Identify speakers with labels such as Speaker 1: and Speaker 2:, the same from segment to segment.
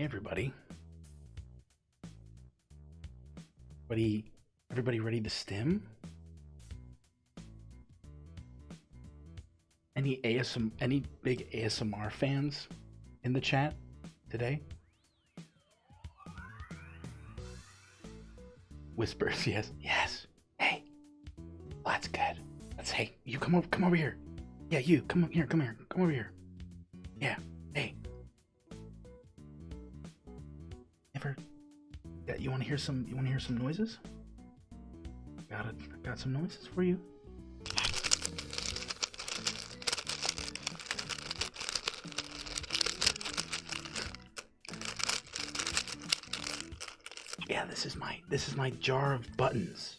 Speaker 1: Hey everybody. Everybody ready to stim? Any big ASMR fans in the chat today? Whispers, yes, yes. Hey, well, that's good. Hey, you come over here. Yeah, you come over here. Yeah, hey. Ever? Yeah, you want to hear some? Noises? Got some noises for you. Yeah, this is my jar of buttons.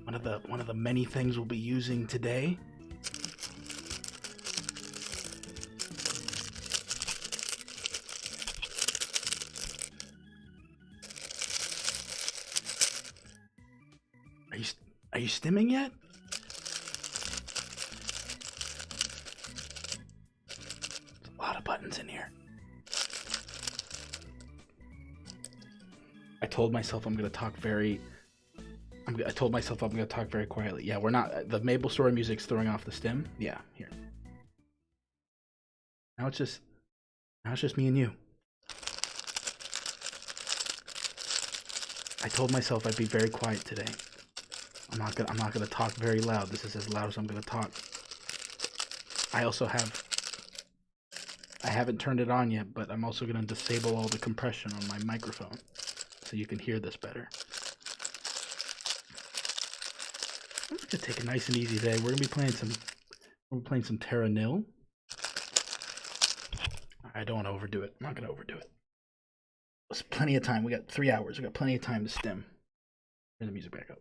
Speaker 1: One of the many things we'll be using today. Are you stimming yet? There's a lot of buttons in here. I told myself I'm gonna talk very quietly. Yeah, we're not. The Maple Story music's throwing off the stim. Yeah, here. Now it's just me and you. I told myself I'd be very quiet today. I'm not gonna talk very loud. This is as loud as I'm gonna talk. I haven't turned it on yet, but I'm also gonna disable all the compression on my microphone so you can hear this better. I'm gonna take a nice and easy day. We're gonna be playing some TERRA NIL. I don't want to overdo it. I'm not gonna overdo it. There's plenty of time. We got 3 hours. We got plenty of time to stim. Turn the music back up.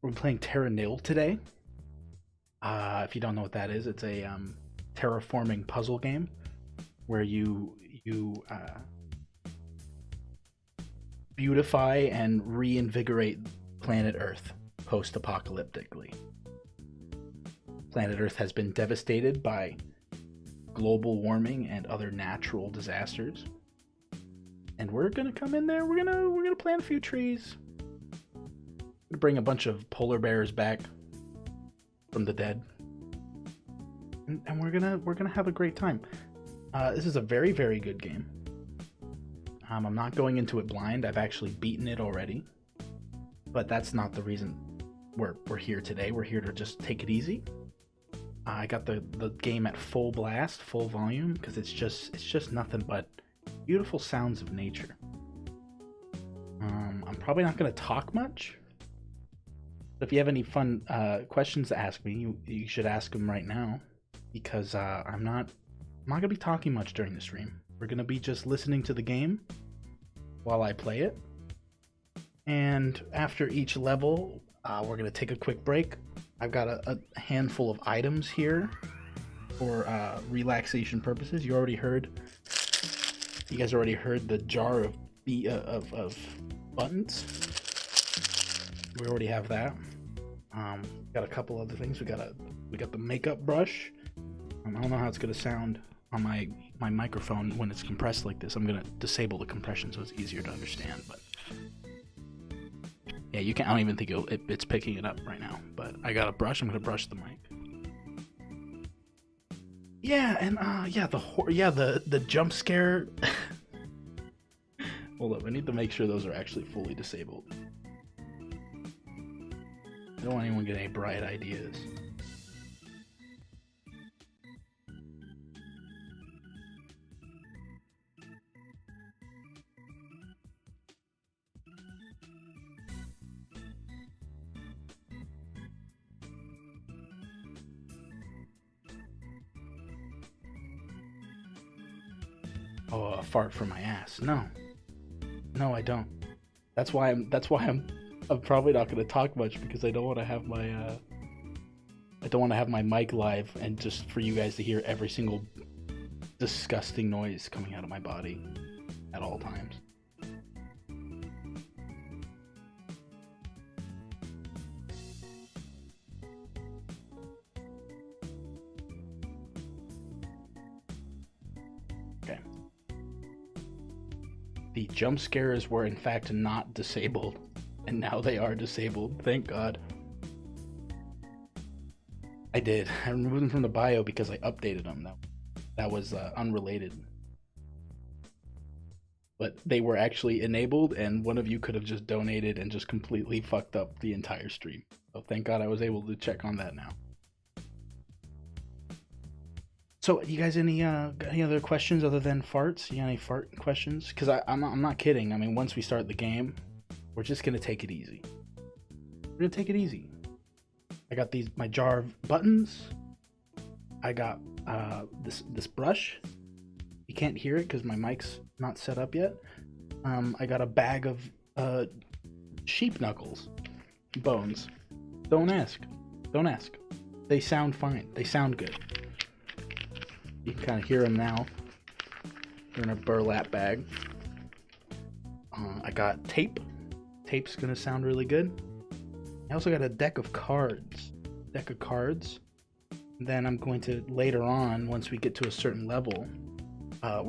Speaker 1: We're playing TERRA NIL today. If you don't know what that is, it's a terraforming puzzle game where you beautify and reinvigorate planet Earth post-apocalyptically. Planet Earth has been devastated by global warming and other natural disasters, and we're gonna come in there. We're gonna plant a few trees. Bring a bunch of polar bears back from the dead, and we're gonna have a great time. This is a very, very good game. I'm not going into it blind. I've actually beaten it already, but that's not the reason we're here today. We're here to just take it easy. I got the game at full blast, full volume, because it's just nothing but beautiful sounds of nature. I'm probably not going to talk much. If you have any fun questions to ask me, you should ask them right now, because I'm not gonna be talking much during the stream. We're gonna be just listening to the game while I play it, and after each level, we're gonna take a quick break. I've got a handful of items here for relaxation purposes. You guys already heard the jar of buttons. We already have that. Got a couple other things. We got the makeup brush. I don't know how it's gonna sound on my microphone when it's compressed like this. I'm gonna disable the compression so it's easier to understand. But yeah, you can. I don't even think it's picking it up right now. But I got a brush. I'm gonna brush the mic. Yeah, and the jump scare. Hold up, I need to make sure those are actually fully disabled. I don't want anyone get any bright ideas. Oh, a fart from my ass. No, I don't. That's why I'm probably not going to talk much, because I don't want to have my mic live and just for you guys to hear every single disgusting noise coming out of my body at all times. the jump scares were in fact not disabled, and now they are disabled. Thank God. I did. I removed them from the bio because I updated them. That was unrelated. But they were actually enabled, and one of you could have just donated and just completely fucked up the entire stream. So thank God I was able to check on that now. So, you guys, any other questions other than farts? You got any fart questions? Because I'm not kidding. I mean, once we start the game, we're just gonna take it easy. We're gonna take it easy. I got my jar of buttons. I got this brush. You can't hear it because my mic's not set up yet. I got a bag of sheep knuckles, bones. Don't ask. Don't ask. They sound fine. They sound good. You can kind of hear them now. They're in a burlap bag. I got tape. Tape's gonna sound really good. I also got a deck of cards. Then I'm going to later on, once we get to a certain level, there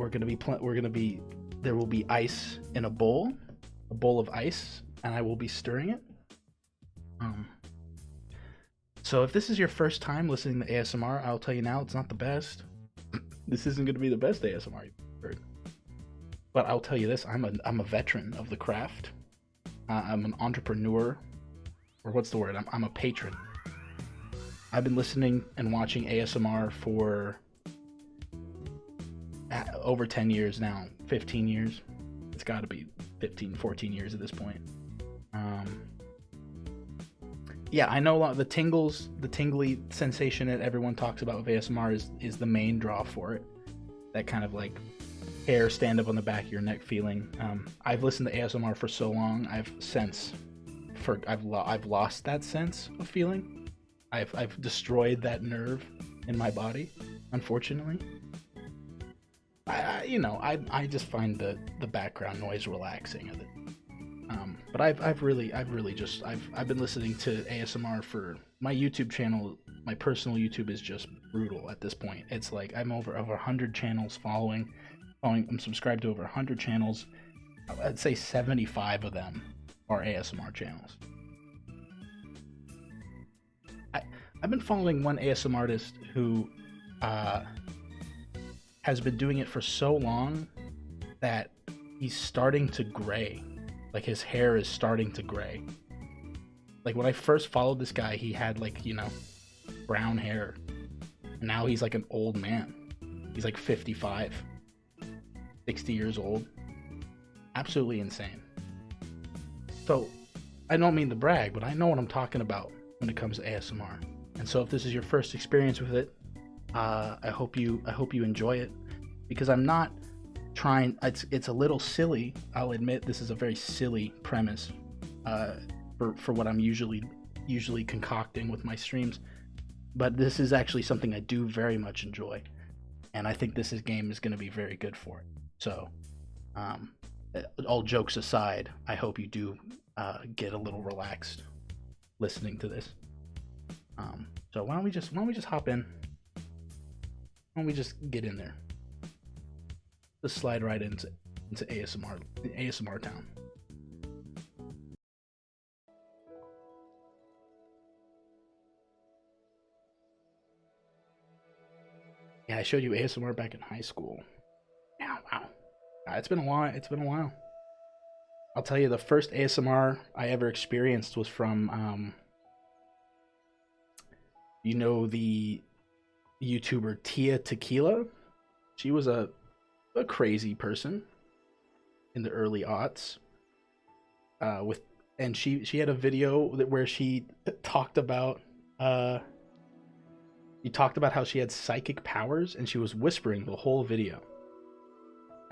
Speaker 1: will be ice in a bowl of ice, and I will be stirring it. So if this is your first time listening to ASMR, I'll tell you now, it's not the best. This isn't going to be the best ASMR you've heard. But I'll tell you this, I'm a veteran of the craft. I'm an entrepreneur, or what's the word? I'm a patron. I've been listening and watching ASMR for over 10 years now, 15 years. It's got to be 15, 14 years at this point. Yeah, I know a lot of the tingly sensation that everyone talks about with ASMR is the main draw for it. That kind of like hair stand up on the back of your neck feeling. I've listened to ASMR for so long, I've lost that sense of feeling. I've destroyed that nerve in my body, unfortunately. I just find the background noise relaxing of it. But I've been listening to ASMR for my YouTube channel. My personal YouTube is just brutal at this point. It's like I'm over 100 channels following. I'm subscribed to over 100 channels. I'd say 75 of them are ASMR channels. I've been following one ASMR artist who has been doing it for so long that he's starting to gray. Like his hair is starting to gray. Like when I first followed this guy, he had like, brown hair. And now he's like an old man. He's like 55, 60 years old. Absolutely insane. So I don't mean to brag, but I know what I'm talking about when it comes to ASMR. And so if this is your first experience with it, I hope you enjoy it, because I'm not trying. It's a little silly. I'll admit this is a very silly premise for what I'm usually concocting with my streams, but this is actually something I do very much enjoy, and I think this game is going to be very good for it. So, all jokes aside, I hope you do get a little relaxed listening to this. So why don't we just hop in? Why don't we just get in there? Just slide right into ASMR town. Yeah, I showed you ASMR back in high school. Yeah, wow. It's been a while. I'll tell you, the first ASMR I ever experienced was from the YouTuber Tia Tequila. She was a crazy person in the early aughts. And she had a video where she talked about how she had psychic powers, and she was whispering the whole video.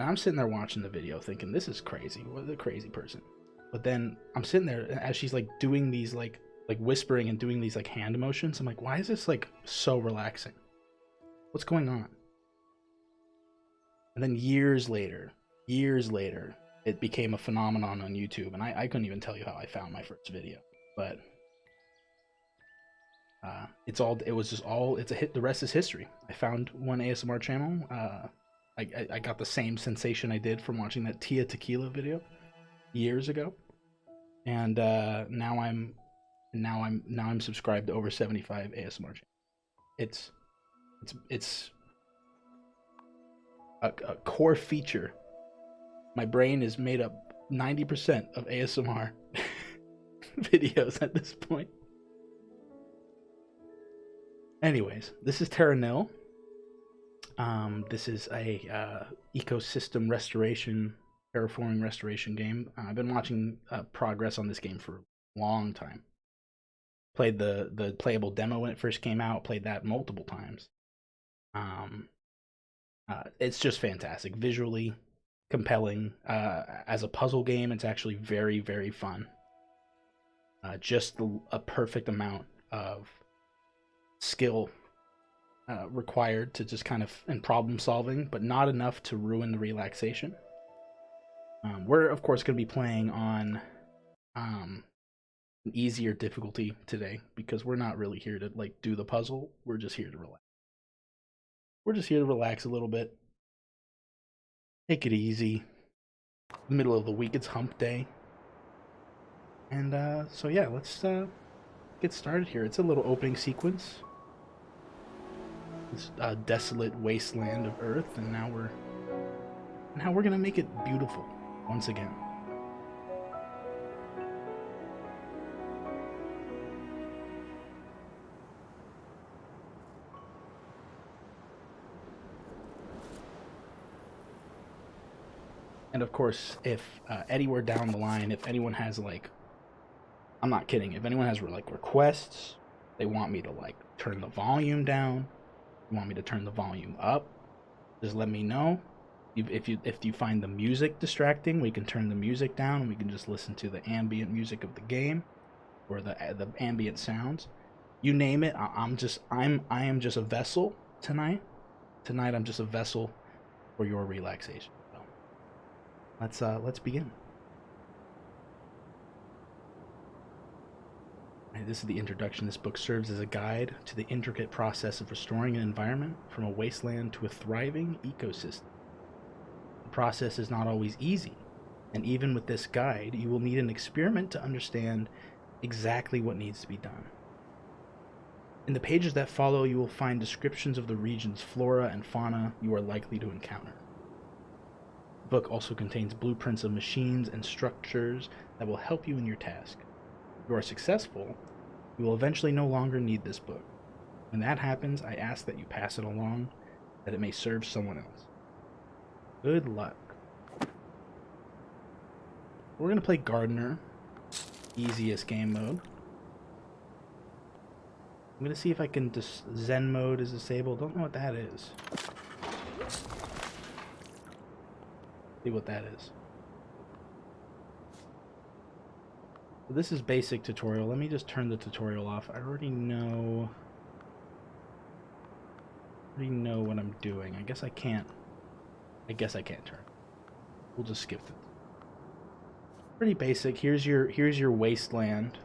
Speaker 1: And I'm sitting there watching the video thinking, this is crazy. What a crazy person. But then I'm sitting there, and as she's like doing these like whispering and doing these like hand motions, I'm like, why is this like so relaxing? What's going on? And then years later, it became a phenomenon on YouTube, and I couldn't even tell you how I found my first video, but the rest is history. I found one ASMR channel, I got the same sensation I did from watching that Tia Tequila video years ago, and now I'm subscribed to over 75 ASMR channels. It's a core feature. My brain is made up 90% of ASMR videos at this point. Anyways, this is TERRA NIL. This is a ecosystem restoration, terraforming restoration game. I've been watching progress on this game for a long time. Played the playable demo when it first came out. Played that multiple times. It's just fantastic, visually compelling. As a puzzle game, it's actually very, very fun. Just a perfect amount of skill required to just kind of and problem solving, but not enough to ruin the relaxation. We're of course going to be playing on an easier difficulty today because we're not really here to like do the puzzle. We're just here to relax. We're just here to relax a little bit, take it easy. Middle of the week, it's hump day, and so yeah, let's get started here. It's a little opening sequence. This desolate wasteland of Earth, and now we're gonna make it beautiful once again. And of course, if anywhere down the line, if anyone has like, I'm not kidding, if anyone has like requests, they want me to like turn the volume down, want me to turn the volume up, just let me know. If you find the music distracting, we can turn the music down and we can just listen to the ambient music of the game or the ambient sounds. You name it. I am just a vessel tonight. Tonight I'm just a vessel for your relaxation. So let's begin. This is the introduction. This book serves as a guide to the intricate process of restoring an environment from a wasteland to a thriving ecosystem. The process is not always easy, and even with this guide, you will need an experiment to understand exactly what needs to be done. In the pages that follow, you will find descriptions of the region's flora and fauna you are likely to encounter. The book also contains blueprints of machines and structures that will help you in your task. If you are successful, you will eventually no longer need this book. When that happens, I ask that you pass it along, that it may serve someone else. Good luck. We're going to play Gardener, easiest game mode. I'm going to see if I can Zen mode is disabled. Don't know what that is. See what that is. This is basic tutorial. Let me just turn the tutorial off. I already know what I'm doing. I guess I can't turn. We'll just skip it. Pretty basic. Here's your wasteland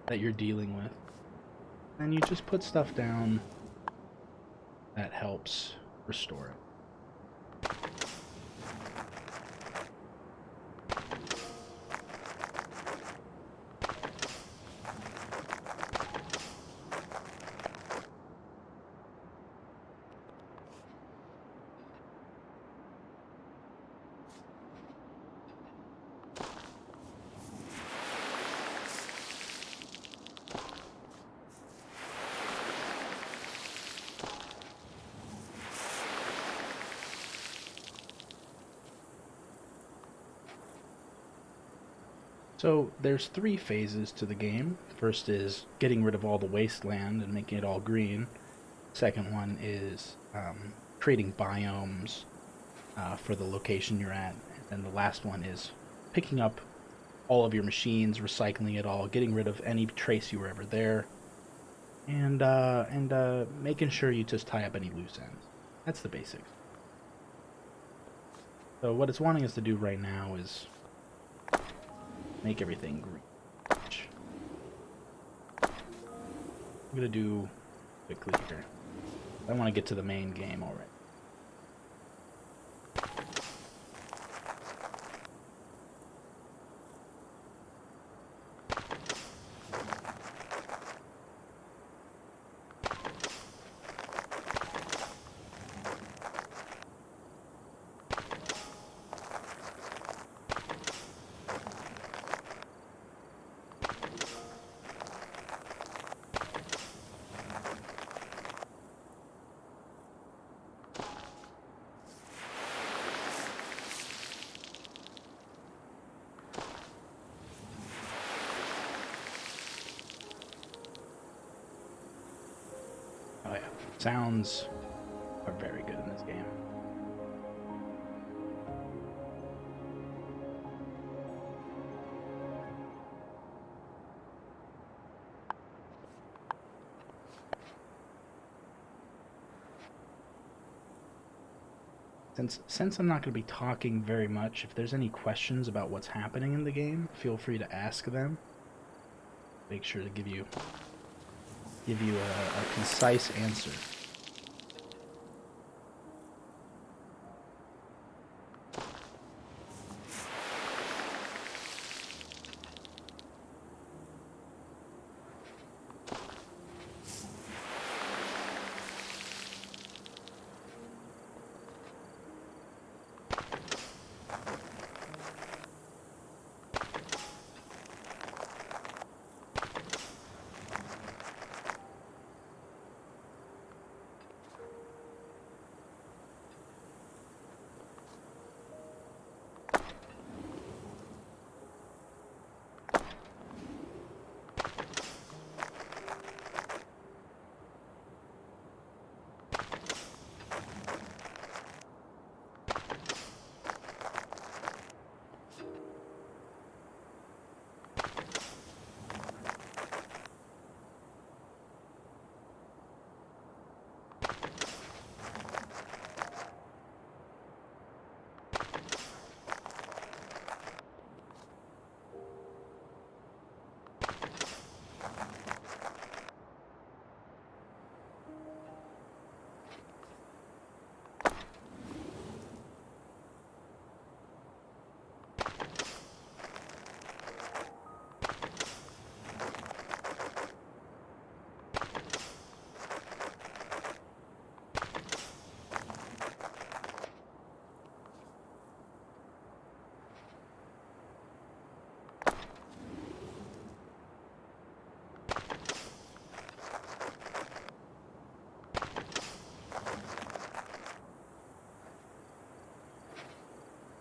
Speaker 1: that you're dealing with. And you just put stuff down that helps restore it. So there's 3 phases to the game. First is getting rid of all the wasteland and making it all green. Second one is creating biomes for the location you're at. And the last one is picking up all of your machines, recycling it all, getting rid of any trace you were ever there, and making sure you just tie up any loose ends. That's the basics. So what it's wanting us to do right now is make everything green. I'm gonna do quickly here. I want to get to the main game already. Sounds are very good in this game. Since I'm not going to be talking very much, if there's any questions about what's happening in the game, feel free to ask them. Make sure to give you a concise answer.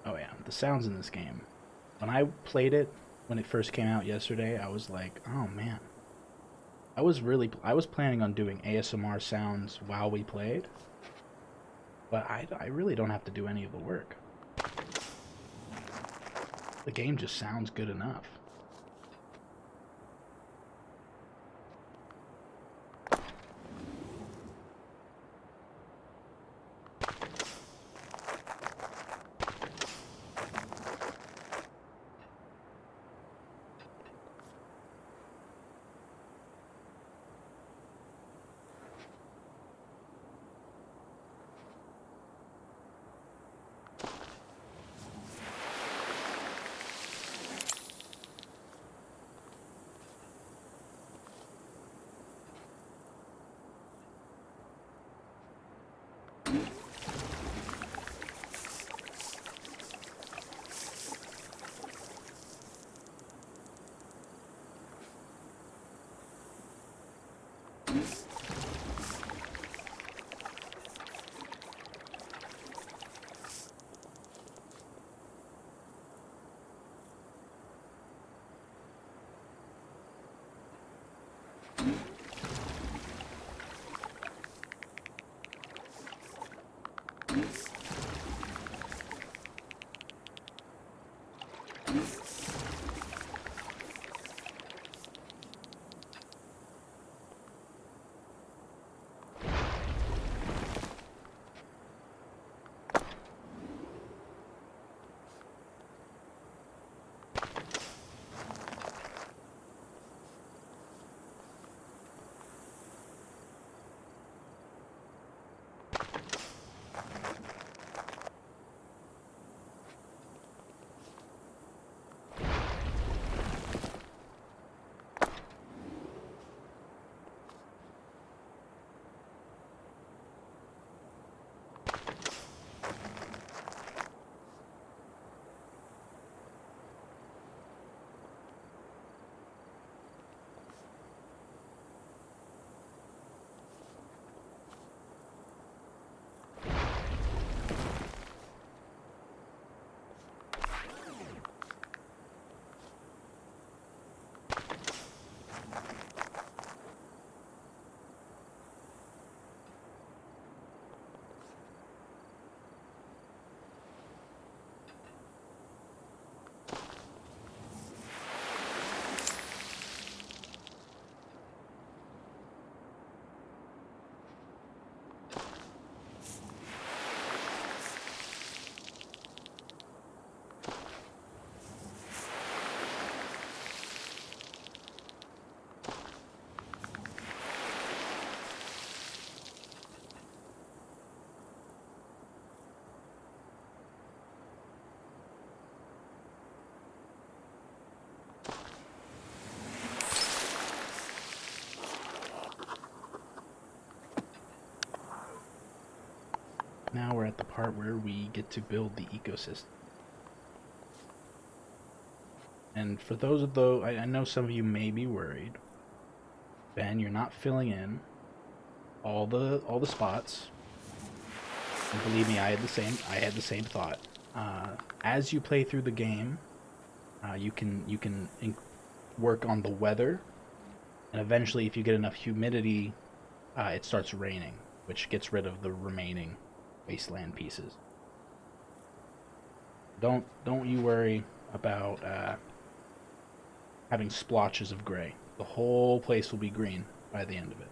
Speaker 1: Oh yeah, the sounds in this game. When I played it, when it first came out yesterday, I was like, oh man. I was planning on doing ASMR sounds while we played, but I really don't have to do any of the work. The game just sounds good enough. Now we're at the part where we get to build the ecosystem. And for those of those, I know some of you may be worried. Ben, you're not filling in all the spots. And believe me, I had the same thought. As you play through the game, you can work on the weather, and eventually, if you get enough humidity, it starts raining, which gets rid of the remaining wasteland pieces. Don't you worry about having splotches of gray. The whole place will be green by the end of it.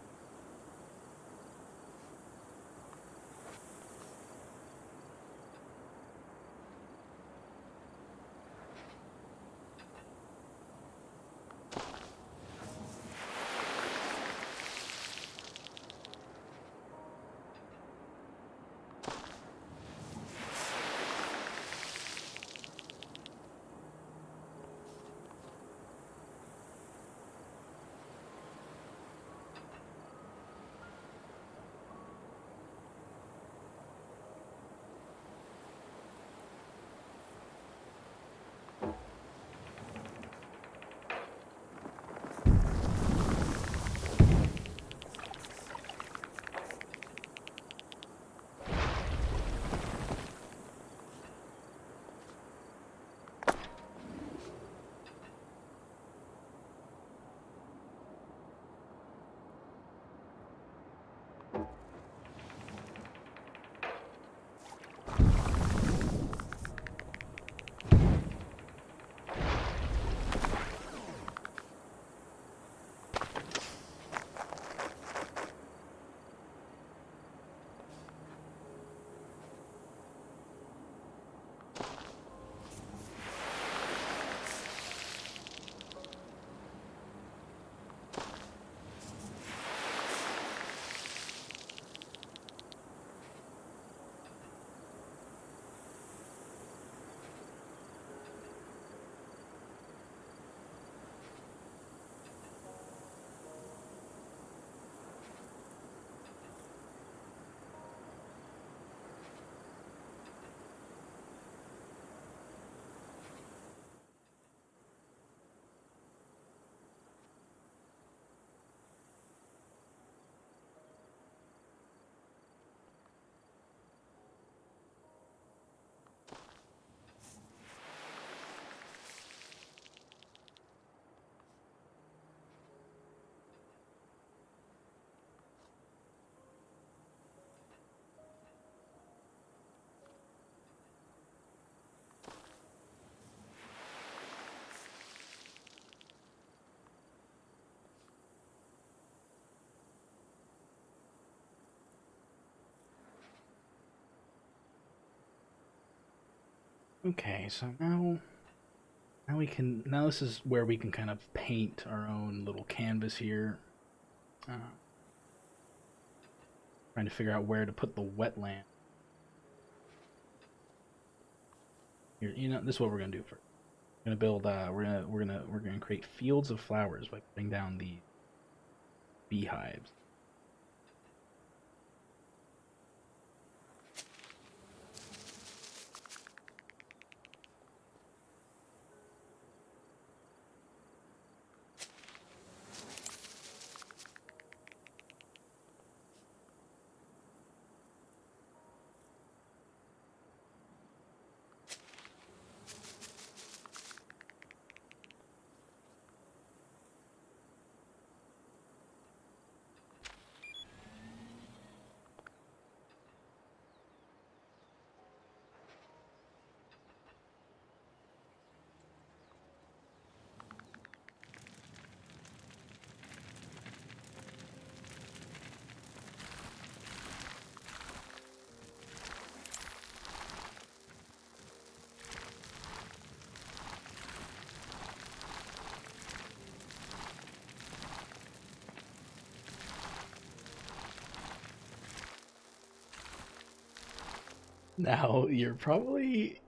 Speaker 1: Okay, so now this is where we can kind of paint our own little canvas here. Trying to figure out where to put the wetland. Here, this is what we're gonna do first. We're gonna build. We're gonna create fields of flowers by putting down the beehives. Now you're probably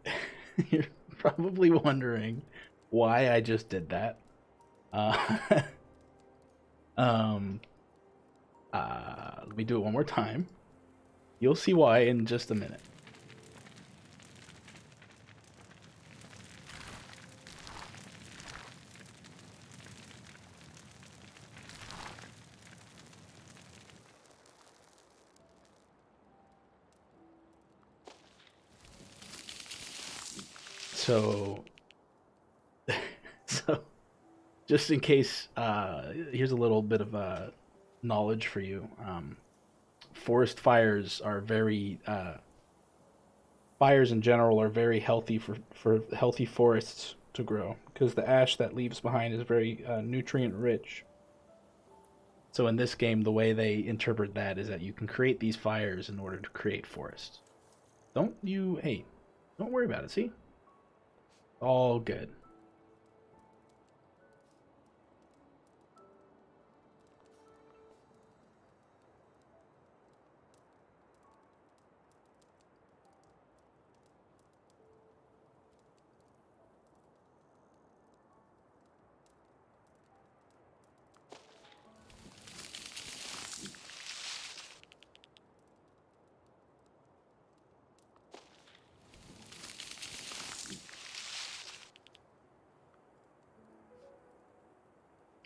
Speaker 1: you're probably wondering why I just did that. Uh, um, let me do it one more time. You'll see why in just a minute. So, so just in case, here's a little bit of knowledge for you. Forest fires are very fires in general are very healthy for healthy forests to grow because the ash that leaves behind is very nutrient rich. So in this game, the way they interpret that is that you can create these fires in order to create forests. Hey, don't worry about it. See, all good.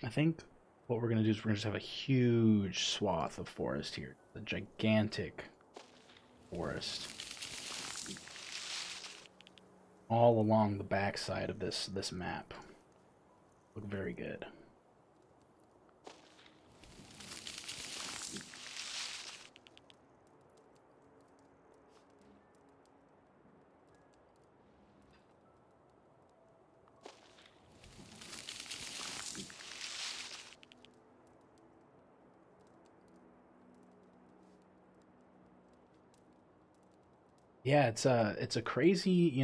Speaker 1: I think what we're gonna do is we're gonna just have a huge swath of forest here, a gigantic forest, all along the backside of this map. Look very good. Yeah, it's a crazy,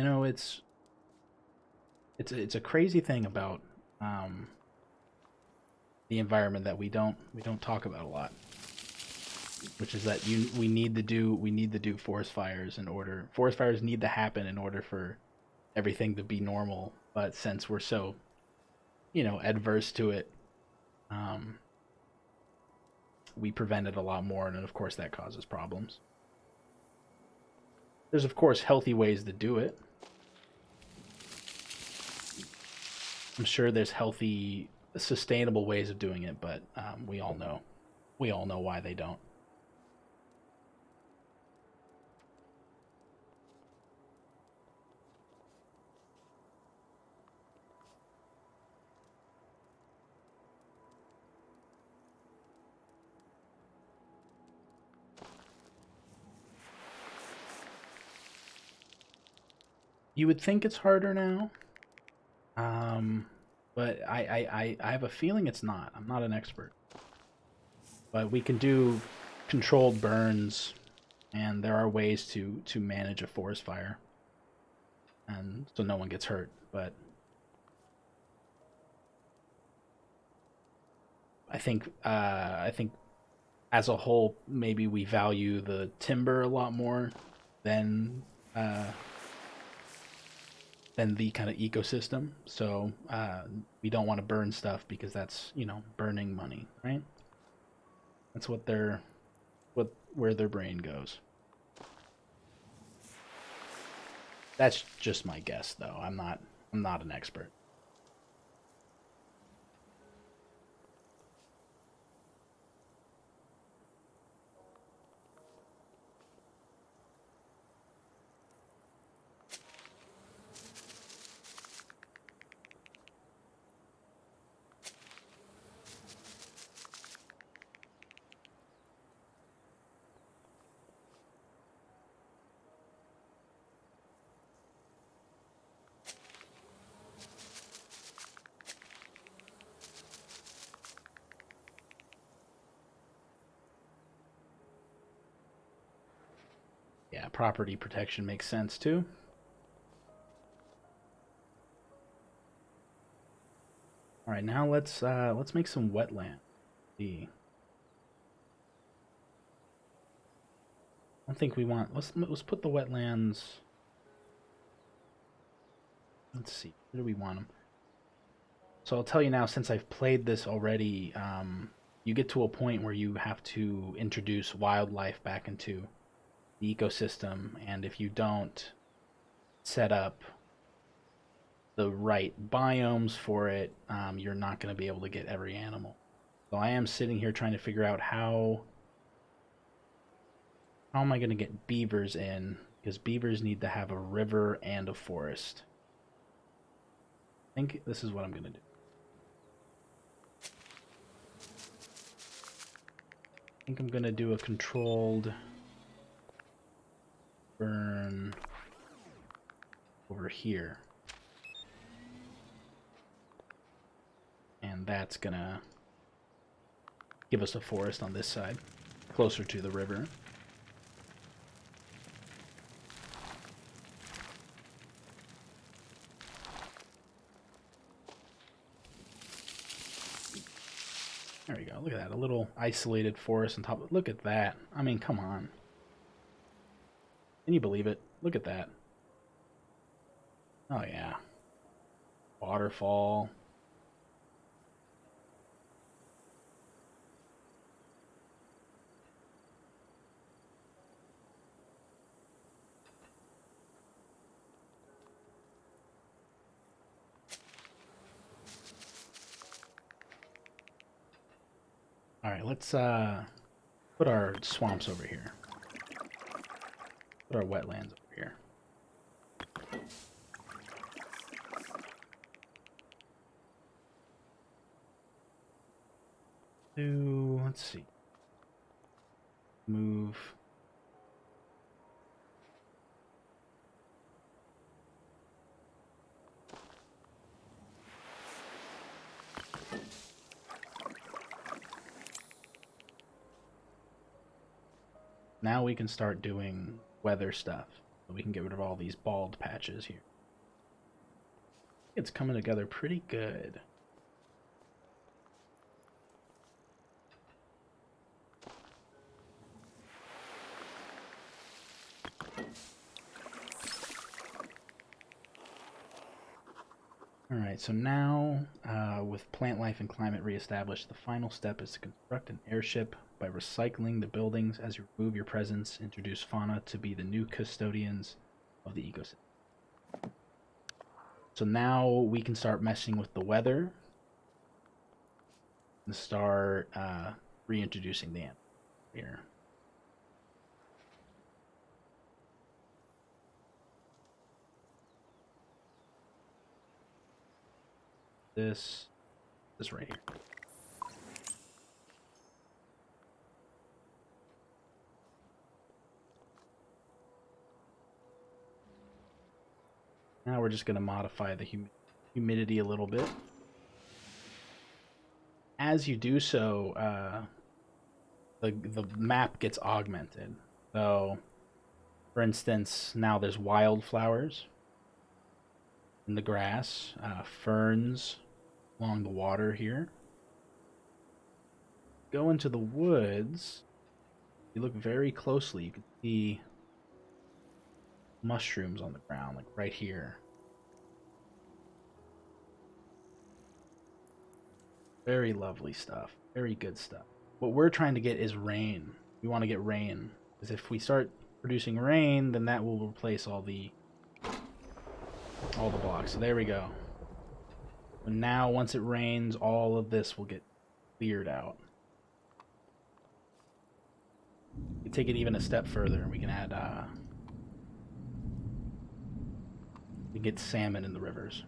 Speaker 1: it's a crazy thing about um the environment that we don't talk about a lot, which is that we need to do forest fires in order forest fires need to happen in order for everything to be normal. But since we're so, adverse to it, um we prevent it a lot more, and of course that causes problems. There's of course healthy ways to do it. I'm sure there's healthy, sustainable ways of doing it, but we all know why they don't. You would think it's harder now, um, but I have a feeling it's not. I'm not an expert, but we can do controlled burns, and there are ways to manage a forest fire, and so no one gets hurt. But I think as a whole, maybe we value the timber a lot more than uh, than the kind of ecosystem. So we don't want to burn stuff because that's burning money, right? That's where their brain goes. That's just my guess, though. I'm not an expert. Yeah, property protection makes sense too. All right, now let's make some wetland. The I don't think we want. Let's put the wetlands. Let's see. Where do we want them? So I'll tell you now, since I've played this already, you get to a point where you have to introduce wildlife back into the ecosystem, and if you don't set up the right biomes for it, you're not going to be able to get every animal. So I am sitting here trying to figure out how am I going to get beavers in, because beavers need to have a river and a forest. I think this is what I'm going to do. I think I'm going to do a controlled burn over here. And that's going to give us a forest on this side, closer to the river. There we go. Look at that. A little isolated forest on top of... Look at that. I mean, come on. Can you believe it? Look at that. Oh, yeah. Waterfall. All right, let's put our swamps over here. Put our wetlands over here. Let's see. Move. Now we can start doing weather stuff. So we can get rid of all these bald patches here. It's coming together pretty good. Alright, so now, with plant life and climate reestablished, the final step is to construct an airship by recycling the buildings. As you remove your presence, introduce fauna to be the new custodians of the ecosystem. So now we can start messing with the weather and start reintroducing the animal here. This right here. Now we're just going to modify the humidity a little bit. As you do so, the map gets augmented. So, for instance, now there's wildflowers in the grass, ferns along the water here. Go into the woods. You look very closely, you can see mushrooms on the ground, like right here. Very lovely stuff. Very good stuff. What we're trying to get is rain. We want to get rain, because if we start producing rain, then that will replace all the blocks. So there we go. And now once it rains, all of this will get cleared out. We can take it even a step further. We can add we can get salmon in the rivers.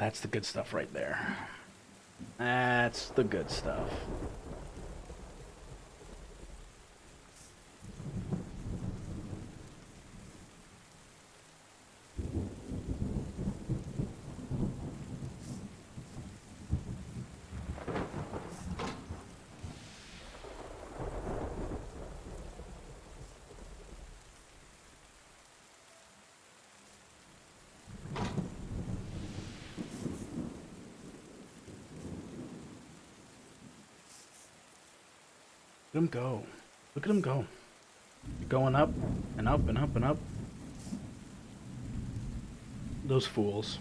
Speaker 1: That's the good stuff right there. That's the good stuff. Look at him go. Look at him go. Going up and up and up and up. Those fools.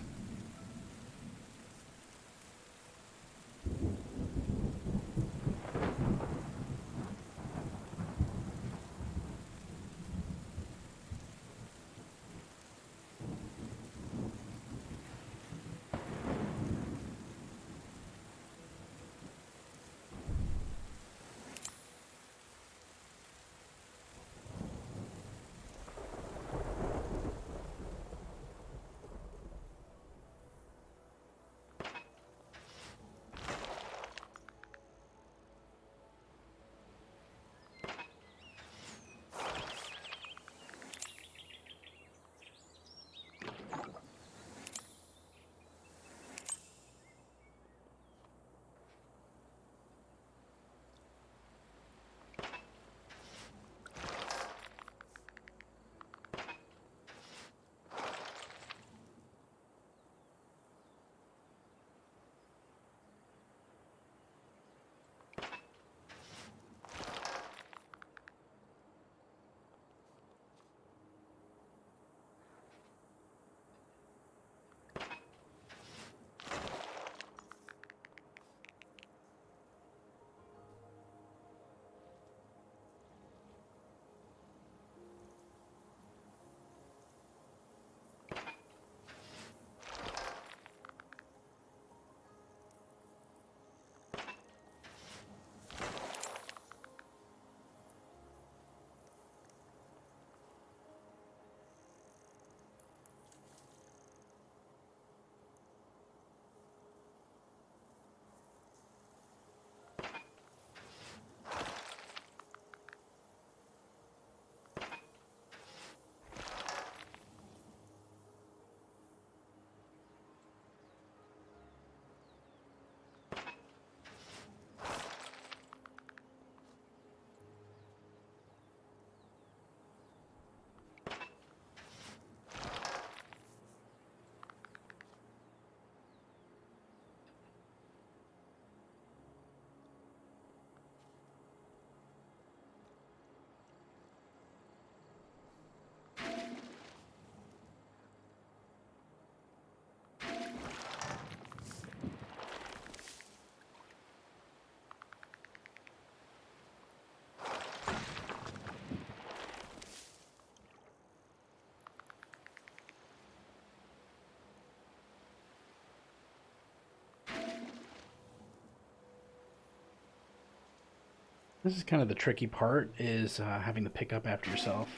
Speaker 1: This is kind of the tricky part, is having to pick up after yourself.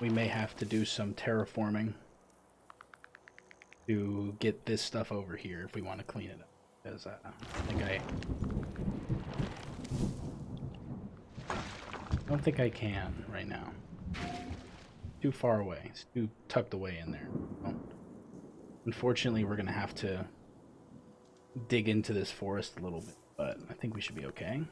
Speaker 1: We may have to do some terraforming to get this stuff over here if we want to clean it up. Because I don't think I can right now. Too far away. It's too tucked away in there. So, unfortunately, we're going to have to dig into this forest a little bit, but I think we should be okay.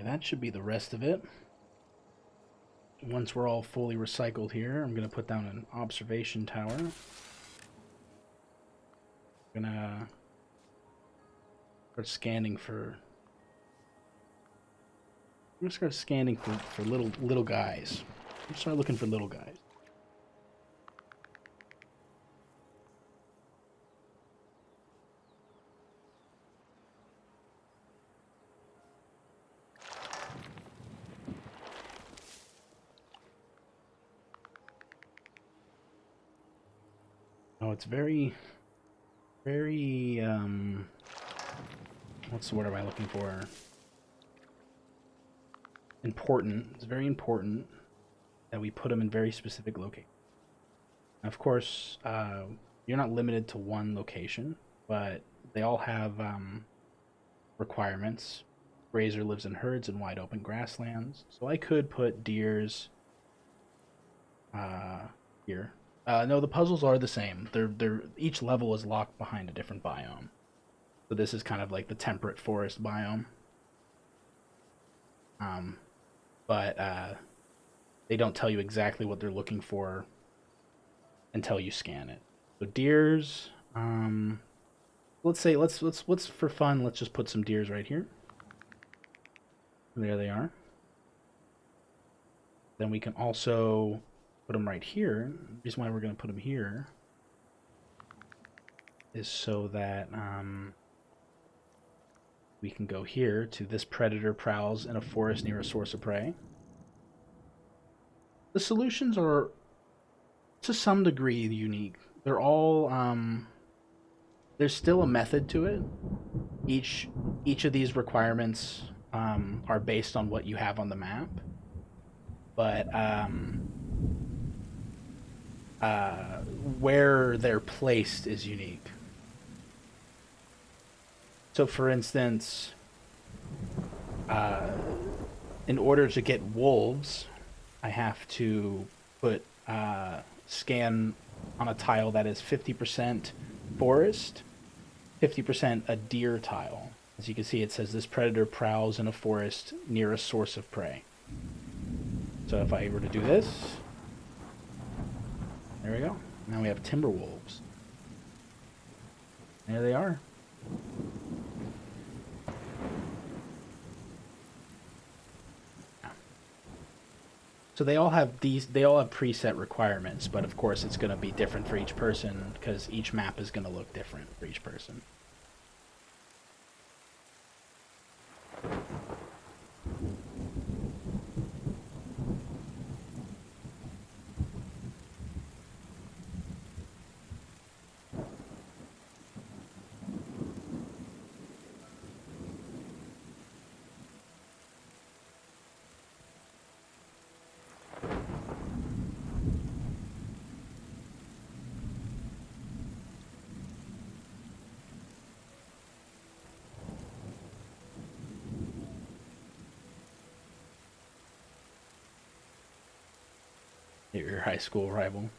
Speaker 1: Okay, that should be the rest of it. Once we're all fully recycled here, I'm going to put down an observation tower. I'm going to start scanning for... I'm going to start scanning for little guys. I'm going to start looking for little guys. Oh, it's very, what's the word am I looking for? Important. It's very important that we put them in very specific locations. Of course, you're not limited to one location, but they all have requirements. Grazer lives in herds in wide open grasslands, so I could put deers here. No, the puzzles are the same. They're each level is locked behind a different biome. So this is kind of like the temperate forest biome. But they don't tell you exactly what they're looking for until you scan it. So deers, let's for fun, let's just put some deers right here. There they are. Then we can also put them right here. The reason why we're going to put them here is so that we can go here to this predator prowls in a forest near a source of prey. The solutions are to some degree unique. They're all there's still a method to it. Each of these requirements are based on what you have on the map, but where they're placed is unique. So, for instance, in order to get wolves, I have to put scan on a tile that is 50% forest, 50% a deer tile. As you can see, it says this predator prowls in a forest near a source of prey. So if I were to do this, there we go. Now we have timber wolves. There they are. So they all have preset requirements, but of course it's going to be different for each person because each map is going to look different for each person. Your high school rival.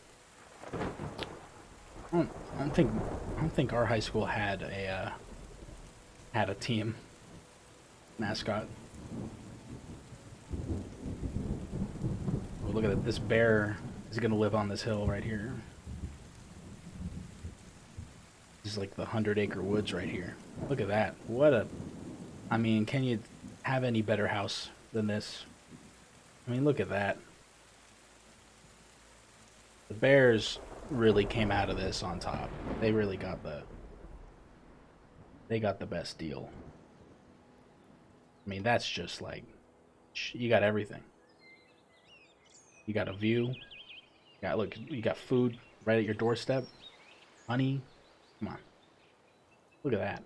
Speaker 1: I don't think our high school had a team mascot. Oh, look at it. This bear is gonna live on this hill right here. This is like the 100-acre woods right here. Look at that. I mean, can you have any better house than this? I mean, look at that. The bears really came out of this on top. They really got the best deal. I mean, that's just like, you got everything. You got a view. You got food right at your doorstep. Honey. Come on. Look at that.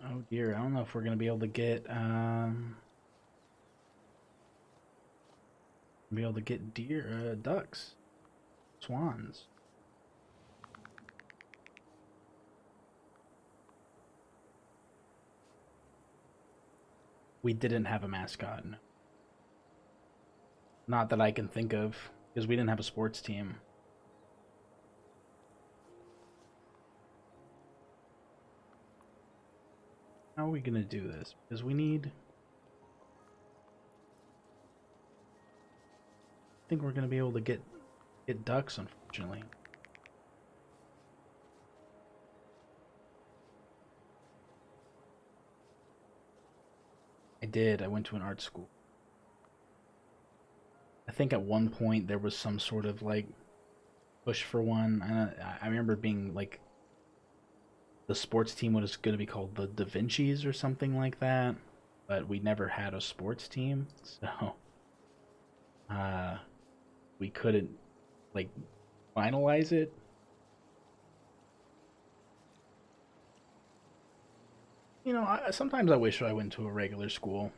Speaker 1: Oh dear, I don't know if we're gonna be able to get deer, ducks, swans. We didn't have a mascot. No. Not that I can think of, because we didn't have a sports team. How are we gonna do this? Because we need... I think we're gonna be able to get ducks, unfortunately. I did. I went to an art school. I think at one point there was some sort of like push for one. I remember being like the sports team was going to be called the Da Vinci's or something like that, but we never had a sports team, so uh, we couldn't like finalize it. You know, sometimes I wish I went to a regular school,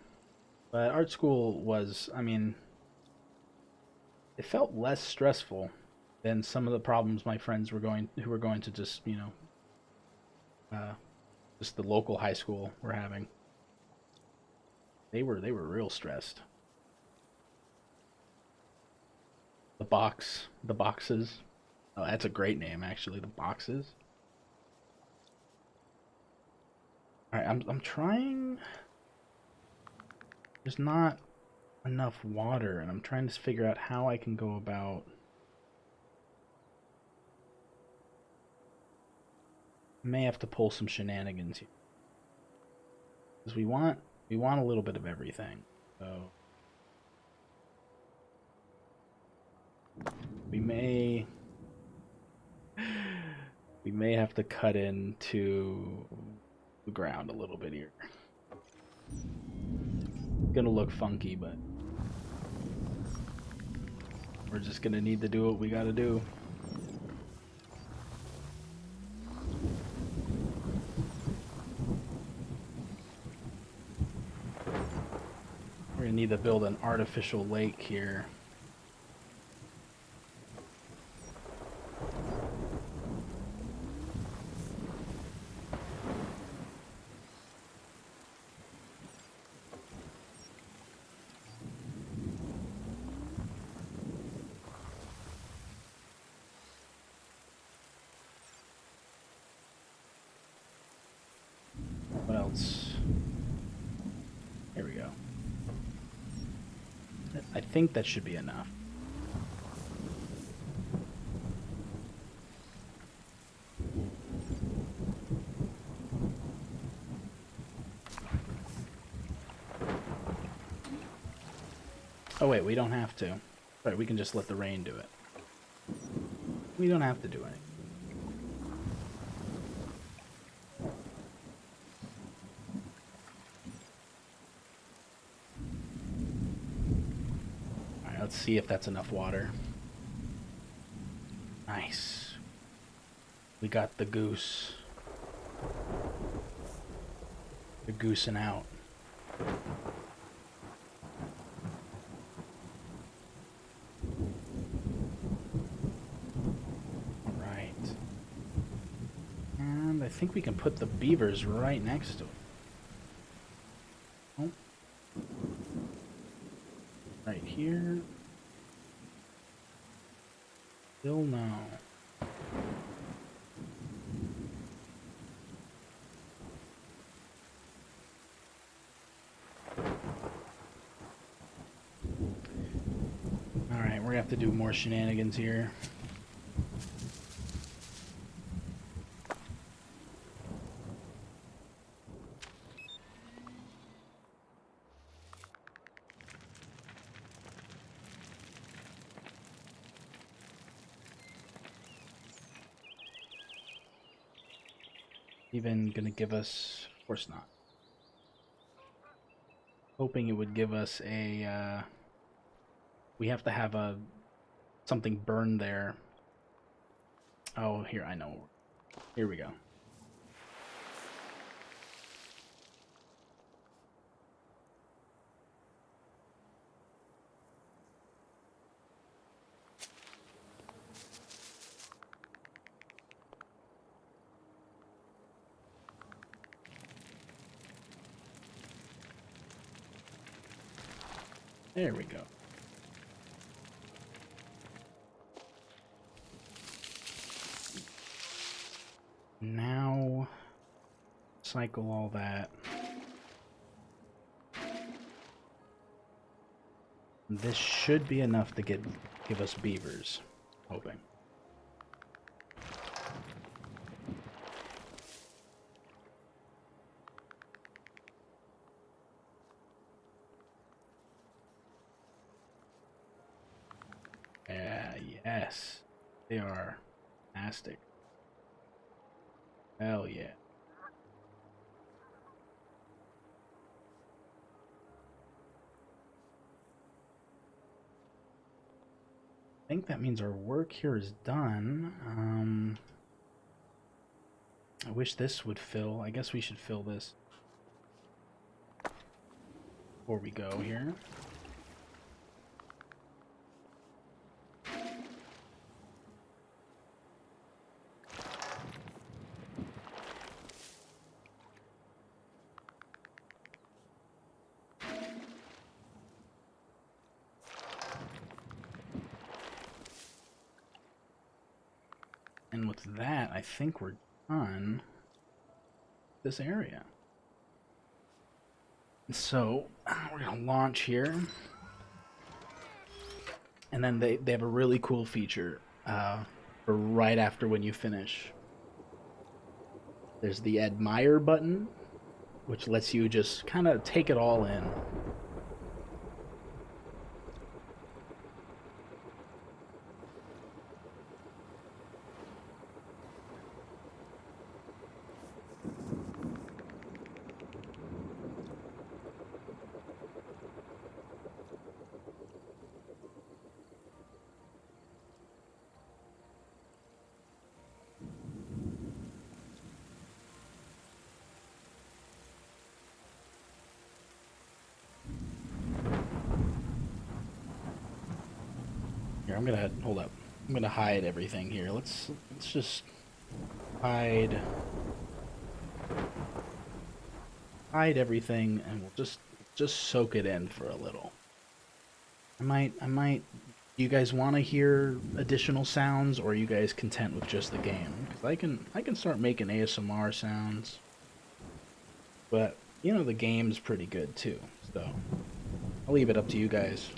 Speaker 1: but art school was, I mean, it felt less stressful than some of the problems my friends who were going to just, you know, just the local high school were having. They were real stressed. The boxes. Oh, that's a great name, actually. The boxes. All right, I'm trying. There's not enough water, and I'm trying to figure out how I can go about. I may have to pull some shenanigans here, because we want a little bit of everything. So we may we may have to cut into the ground a little bit here. Gonna look funky, but we're just gonna need to do what we gotta do. We're gonna need to build an artificial lake here. What else? Here we go. I think that should be enough. Oh wait, we don't have to. Right, we can just let the rain do it. We don't have to do anything. Alright, let's see if that's enough water. Nice. We got the goose. They're goosing out. Alright. And I think we can put the beavers right next to it. Oh. Right here. Still no. Alright, we're gonna have to do more shenanigans here. Even gonna give us, of course not. Hoping it would give us a, we have to have a, something burned there. Oh, here, I know. Here we go. There we go. Now, cycle all that. This should be enough to give us beavers. Hoping. Yes. They are fantastic. Hell yeah. I think that means our work here is done. I wish this would fill. I guess we should fill this before we go here. And with that, I think we're done this area. So we're gonna launch here, and then they have a really cool feature for right after when you finish. There's the admire button, which lets you just kind of take it all in. Here, I'm gonna hold up. I'm gonna hide everything here. Let's just hide everything, and we'll just soak it in for a little. I might. Do you guys want to hear additional sounds, or are you guys content with just the game? Because I can start making ASMR sounds, but you know the game's pretty good too. So I'll leave it up to you guys.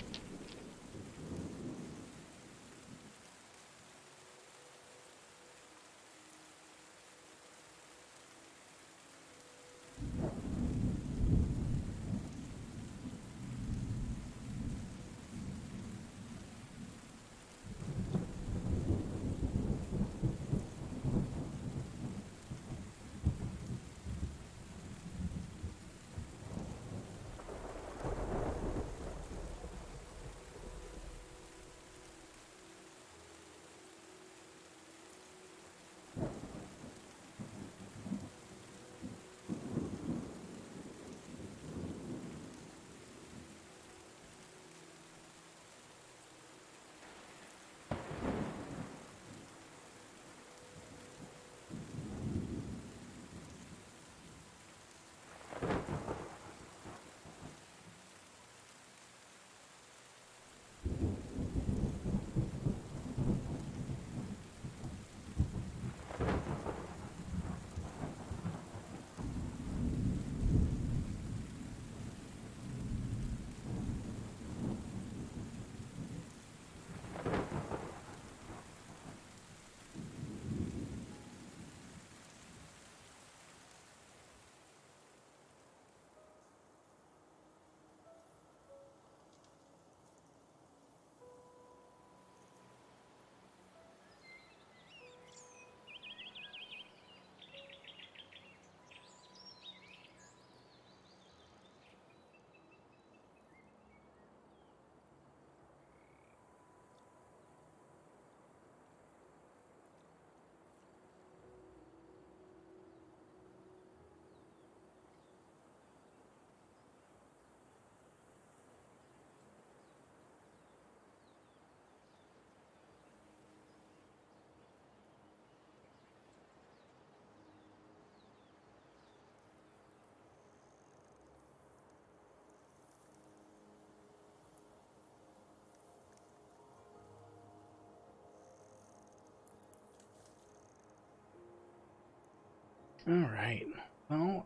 Speaker 1: All right. Well,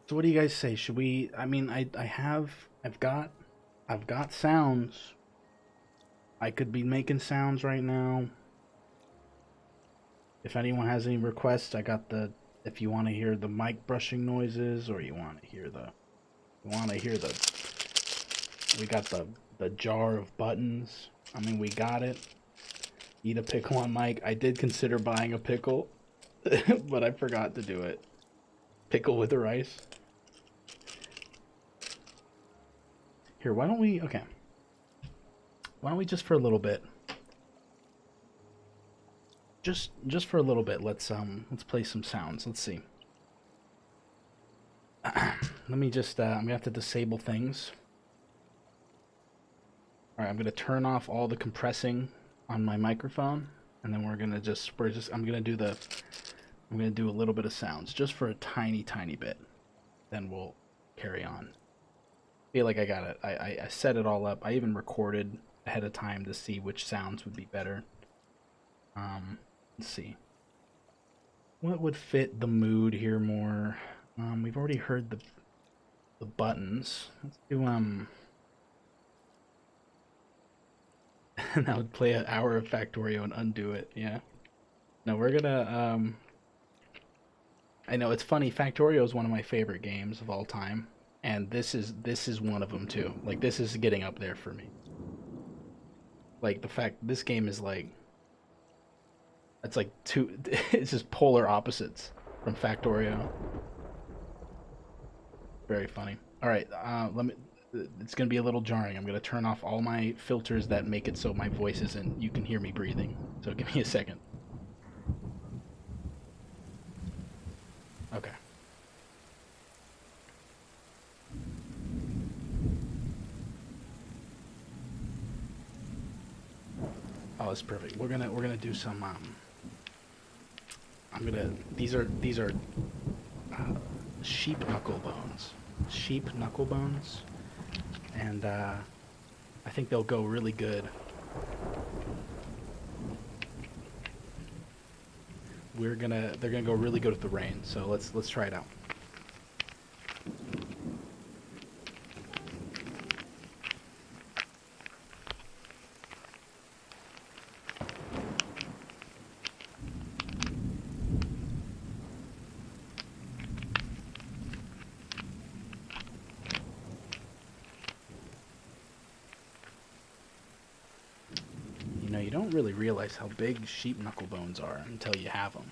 Speaker 1: so what do you guys say? Should we? I mean, I've got sounds. I could be making sounds right now. If anyone has any requests, I got the. If you want to hear the mic brushing noises, or you want to hear the. We got the jar of buttons. I mean, we got it. Eat a pickle on mic. I did consider buying a pickle, but I forgot to do it. Pickle with the rice. Here, why don't we? Okay. Why don't we just for a little bit? Just for a little bit. Let's play some sounds. Let's see. Let me just. I'm gonna have to disable things. All right. I'm gonna turn off all the compressing on my microphone, and then we're gonna just. We're just. I'm gonna do the. I'm gonna do a little bit of sounds just for a tiny bit. Then we'll carry on. I feel like I got it. I set it all up. I even recorded ahead of time to see which sounds would be better. Let's see. What would fit the mood here more? We've already heard the buttons. Let's do and that would play an hour of Factorio and undo it. Yeah. No, we're gonna I know it's funny. Factorio is one of my favorite games of all time, and this is one of them too. Like this is getting up there for me. Like the fact this game is like it's like two it's just polar opposites from Factorio. Very funny. All right, let me. It's gonna be a little jarring. I'm gonna turn off all my filters that make it so my voice isn't. You can hear me breathing. So give me a second. Okay. Oh, that's perfect. We're gonna do some. I'm gonna. These are sheep knuckle bones. Sheep knuckle bones, and I think they'll go really good. They're gonna go really good with the rain. So let's try it out. You know, you don't really realize how big sheep knuckle bones are until you have them.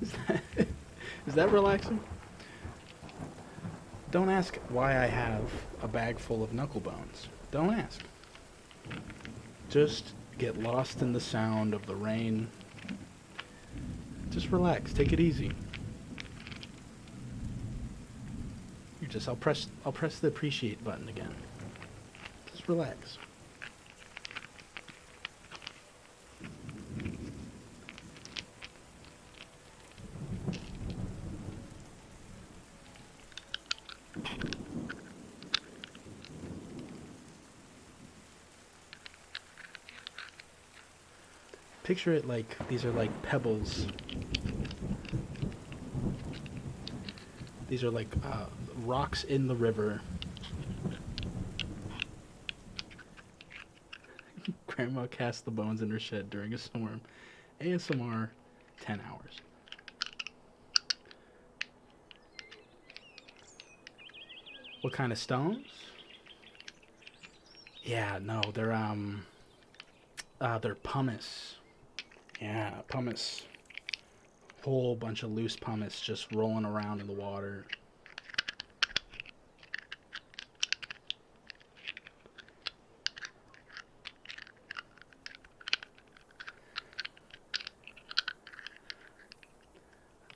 Speaker 1: is, that, is that relaxing? Don't ask why I have a bag full of knuckle bones. Don't ask. Just get lost in the sound of the rain. Just relax. Take it easy. I'll press the appreciate button again. Just relax. Picture it like these are like pebbles. These are like rocks in the river. Grandma cast the bones in her shed during a storm. ASMR, 10 hours. What kind of stones? Yeah, no, they're pumice. Yeah, pumice. Whole bunch of loose pumice just rolling around in the water.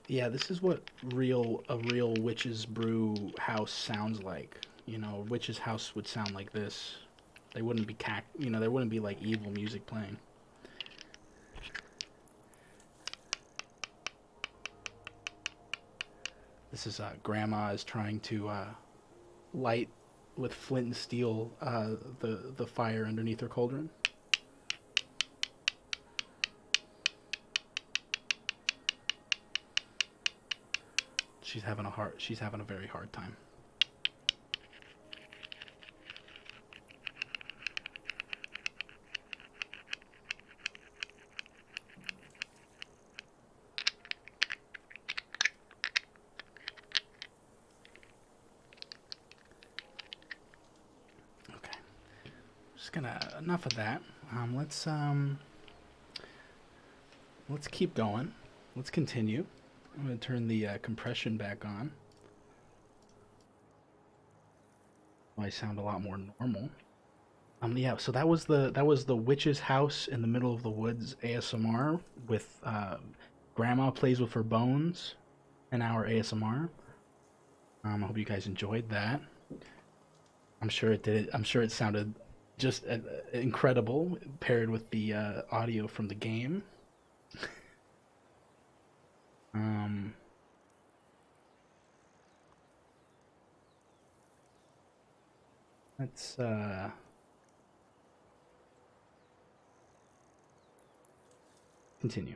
Speaker 1: Yeah, this is what a real witch's brew house sounds like. You know, a witch's house would sound like this. They wouldn't be there wouldn't be like evil music playing. This is grandma is trying to light with flint and steel the fire underneath her cauldron. She's having a very hard time. Okay. Just gonna enough of that. Let's keep going. Let's continue. I'm gonna turn the compression back on. I sound a lot more normal. Yeah. So that was the witch's house in the middle of the woods ASMR with Grandma plays with her bones, an hour ASMR. I hope you guys enjoyed that. I'm sure it did. I'm sure it sounded just incredible paired with the audio from the game. Um, let's continue.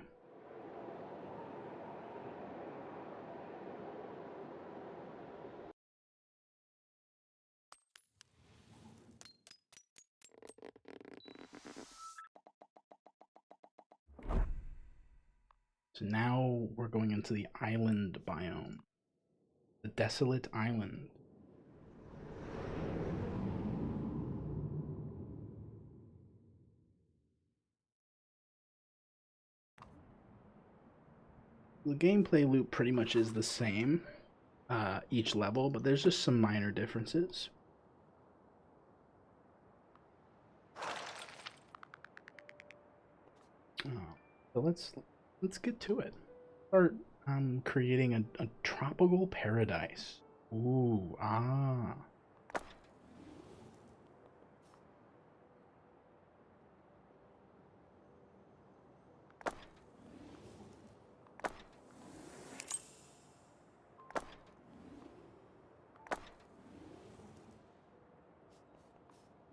Speaker 1: So now we're going into the island biome, the desolate island. The gameplay loop pretty much is the same each level, but there's just some minor differences. Oh, so let's get to it. Start creating a tropical paradise. Ooh, ah.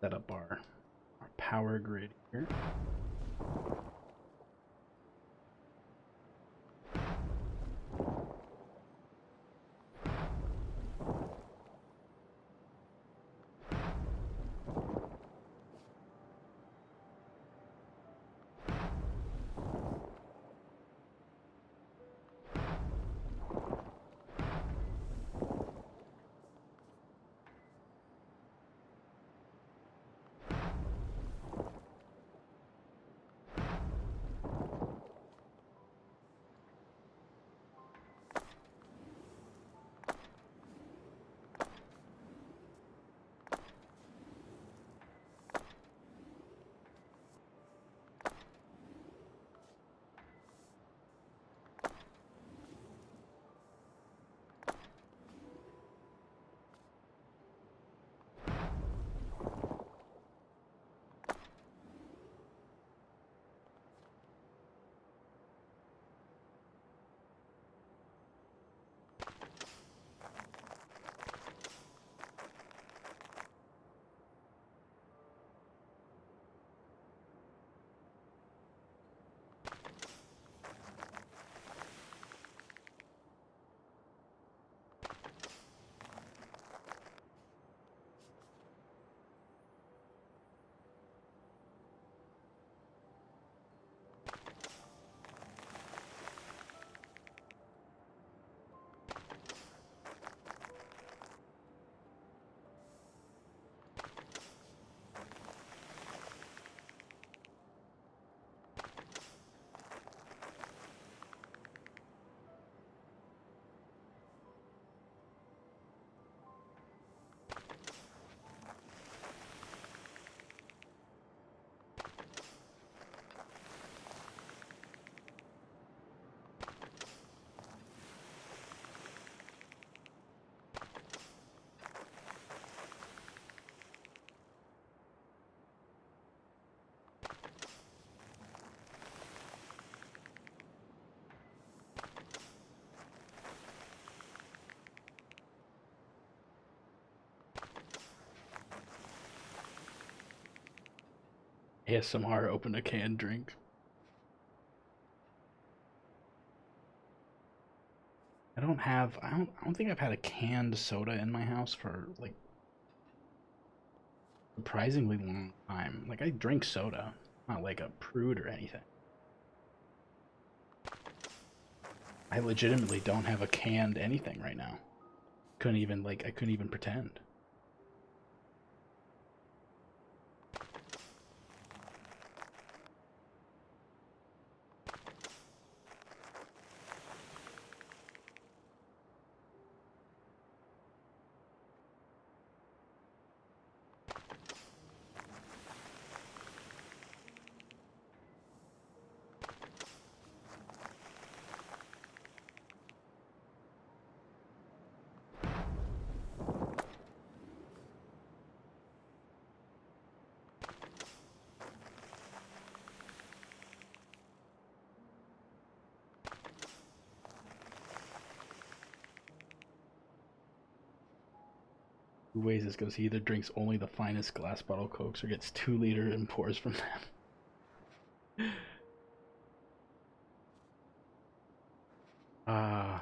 Speaker 1: Set up our power grid here. ASMR open a canned drink. I don't think I've had a canned soda in my house for like surprisingly long time. Like I drink soda, not like a prude or anything. I legitimately don't have a canned anything right now. I couldn't even pretend. Two ways this goes. He either drinks only the finest glass bottle cokes or gets 2 liter and pours from them. Uh,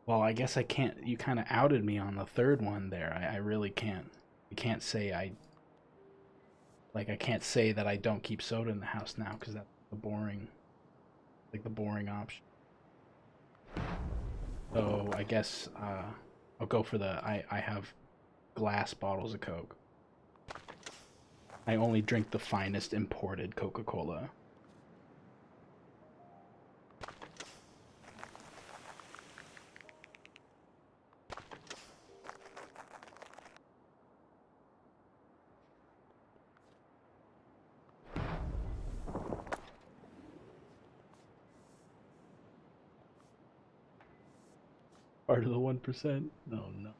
Speaker 1: well, I guess I can't. You kind of outed me on the third one there. I really can't. You can't say I can't say that I don't keep soda in the house now because that's the boring option. So I guess I'll go for I have glass bottles of Coke. I only drink the finest imported Coca-Cola. Part of the 1%? No, no.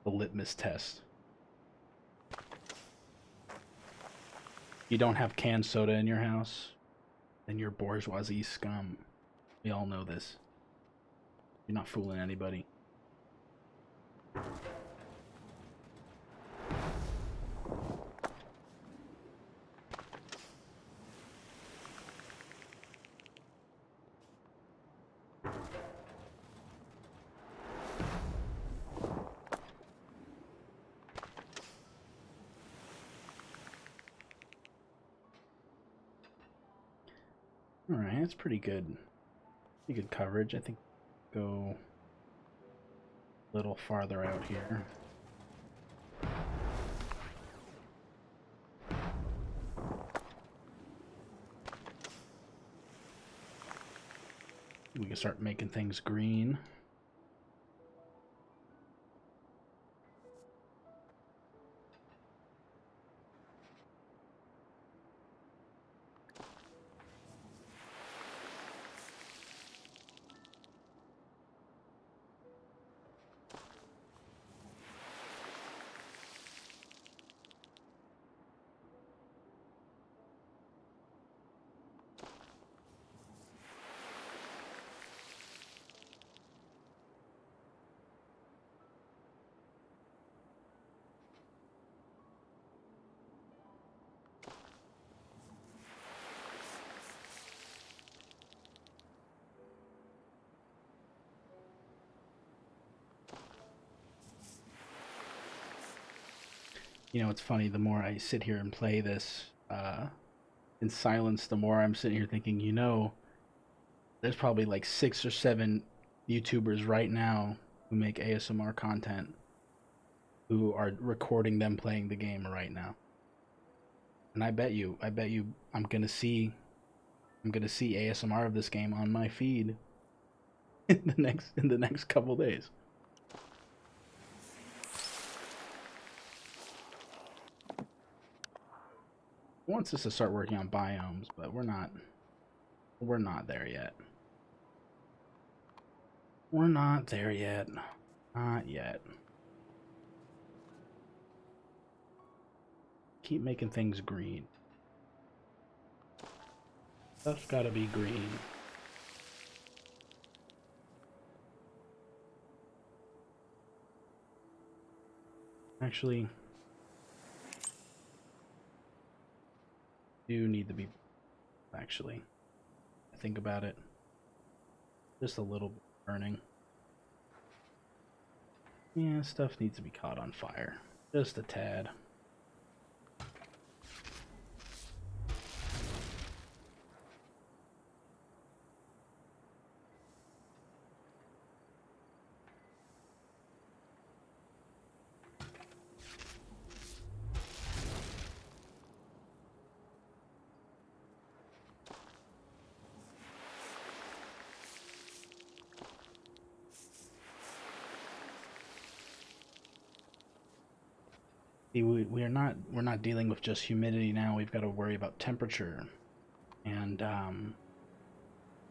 Speaker 1: The litmus test. You don't have canned soda in your house? Then you're bourgeoisie scum. We all know this. You're not fooling anybody. Alright, that's pretty good. Pretty good coverage. I think go a little farther out here. We can start making things green. You know, it's funny, the more I sit here and play this in silence, the more I'm sitting here thinking, you know, there's probably like 6 or 7 YouTubers right now who make ASMR content who are recording them playing the game right now. And I bet you I'm gonna see ASMR of this game on my feed in the next couple days. I want us to start working on biomes, but we're not there yet. We're not there yet. Not yet. Keep making things green. Stuff's gotta be green. Actually, do need to be, actually, think about it. Just a little bit burning. Yeah, stuff needs to be caught on fire. Just a tad. See, we're not dealing with just humidity now. We've got to worry about temperature, and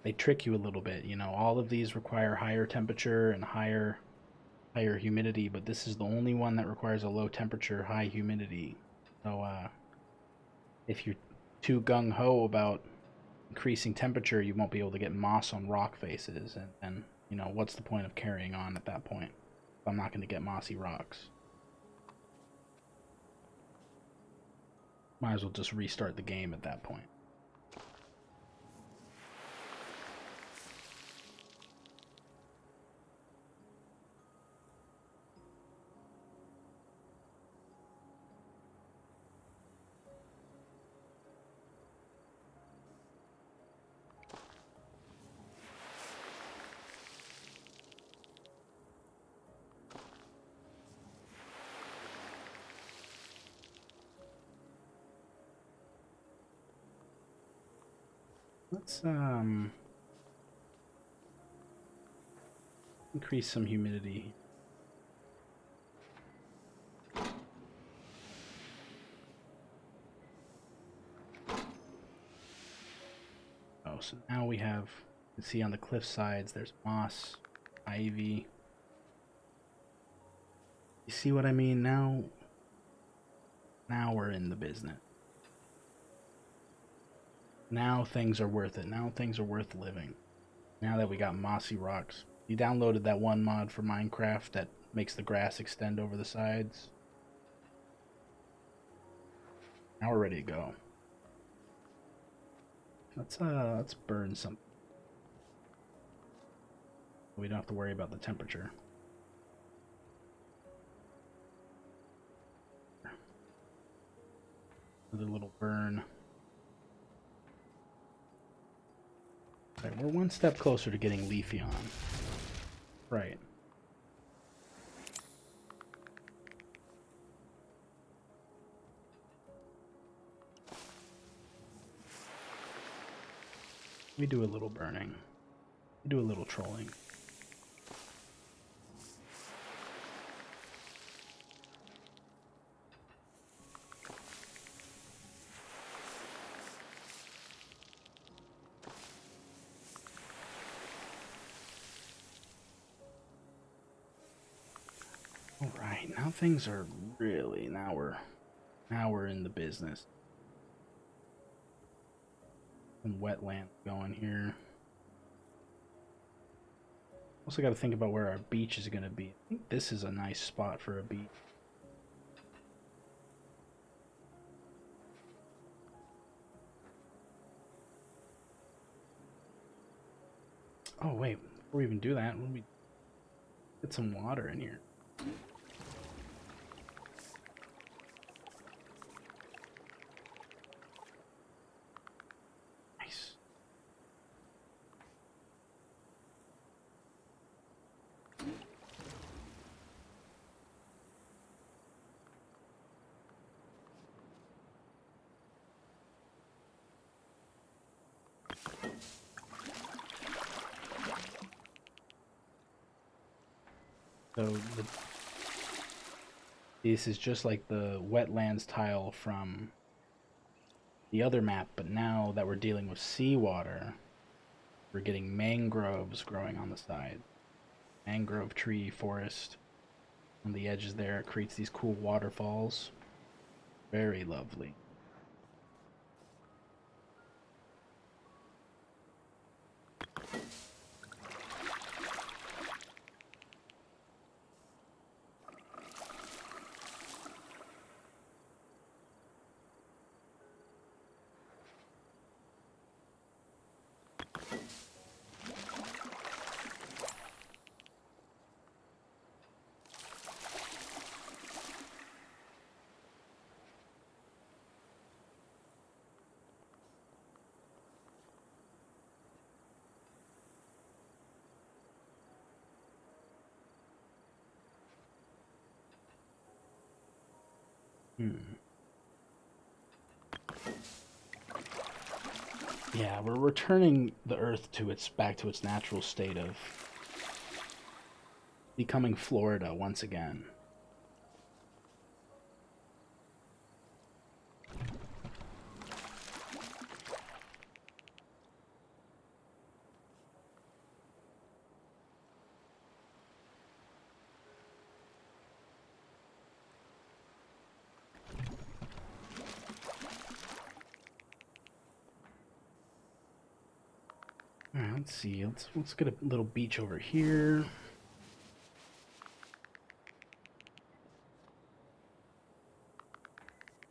Speaker 1: they trick you a little bit. You know, all of these require higher temperature and higher humidity, but this is the only one that requires a low temperature, high humidity. So if you're too gung-ho about increasing temperature, you won't be able to get moss on rock faces, and you know, what's the point of carrying on at that point if I'm not going to get mossy rocks? Might as well just restart the game at that point. Let's increase some humidity. Oh, so now we have, you can see on the cliff sides there's moss, ivy. You see what I mean? Now we're in the business. Now things are worth it. Now things are worth living. Now that we got mossy rocks. You downloaded that one mod for Minecraft that makes the grass extend over the sides. Now we're ready to go. Let's burn some. We don't have to worry about the temperature. Another little burn. Right, we're one step closer to getting Leafy on. Right. We do a little burning. We do a little trolling. All right, now things are really, now we're in the business. Some wetland going here. Also got to think about where our beach is going to be. I think this is a nice spot for a beach. Oh wait, before we even do that, let me get some water in here. Nice. So this is just like the wetlands tile from the other map, but now that we're dealing with seawater, we're getting mangroves growing on the side. Mangrove tree forest on the edges there. It creates these cool waterfalls. Very lovely. Yeah, we're returning the Earth to its back to its natural state of becoming Florida once again. All right, let's see. Let's get a little beach over here.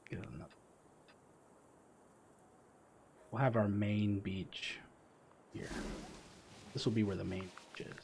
Speaker 1: Get another. We'll have our main beach here. This will be where the main beach is.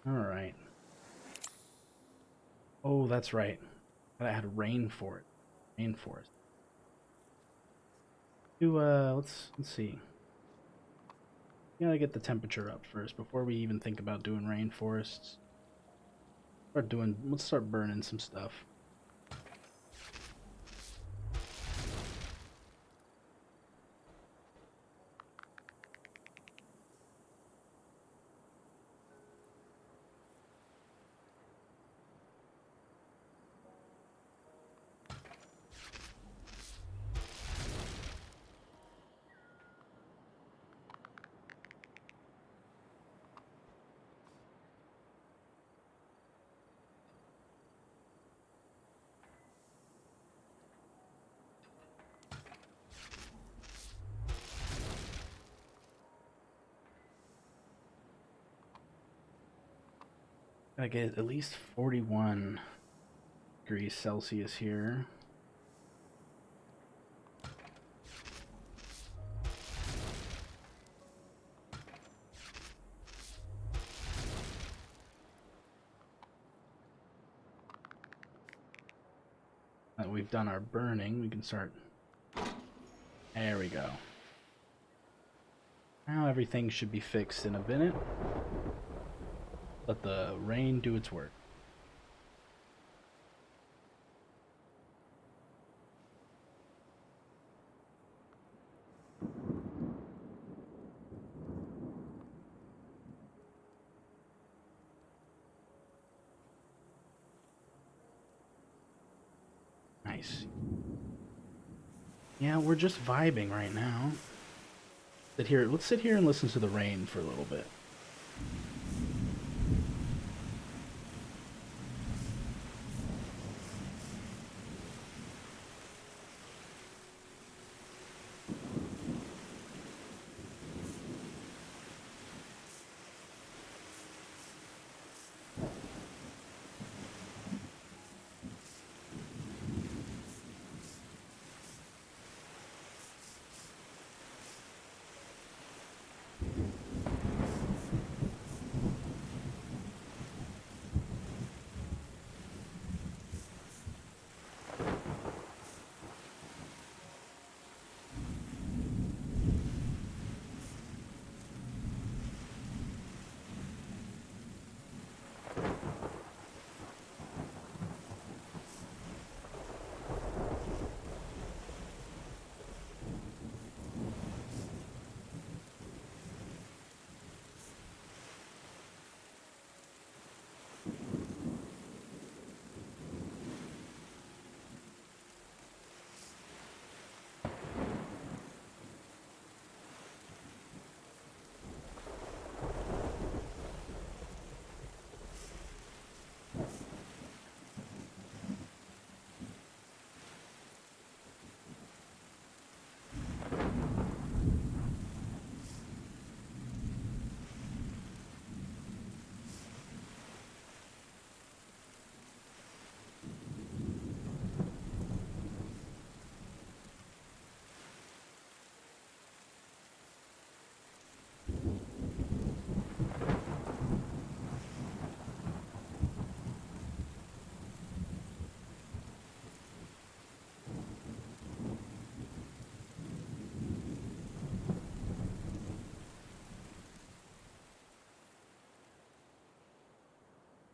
Speaker 1: All right. Oh, that's right. I had rain for it. Rainforest. Let's see. Gotta get the temperature up first before we even think about doing rainforests. Let's start burning some stuff. Gotta get at least 41 degrees Celsius here. Now that we've done our burning, we can start. There we go. Now everything should be fixed in a minute. Let the rain do its work. Nice. Yeah, we're just vibing right now. Let's sit here and listen to the rain for a little bit.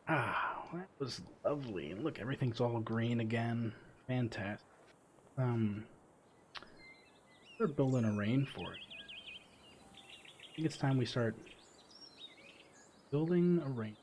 Speaker 1: Ah, that was lovely. And look, everything's all green again. Fantastic. We're building a rainforest. I think it's time we start building a rain.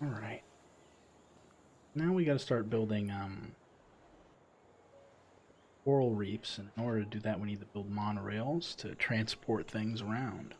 Speaker 1: All right. Now we got to start building coral reefs, and in order to do that, we need to build monorails to transport things around.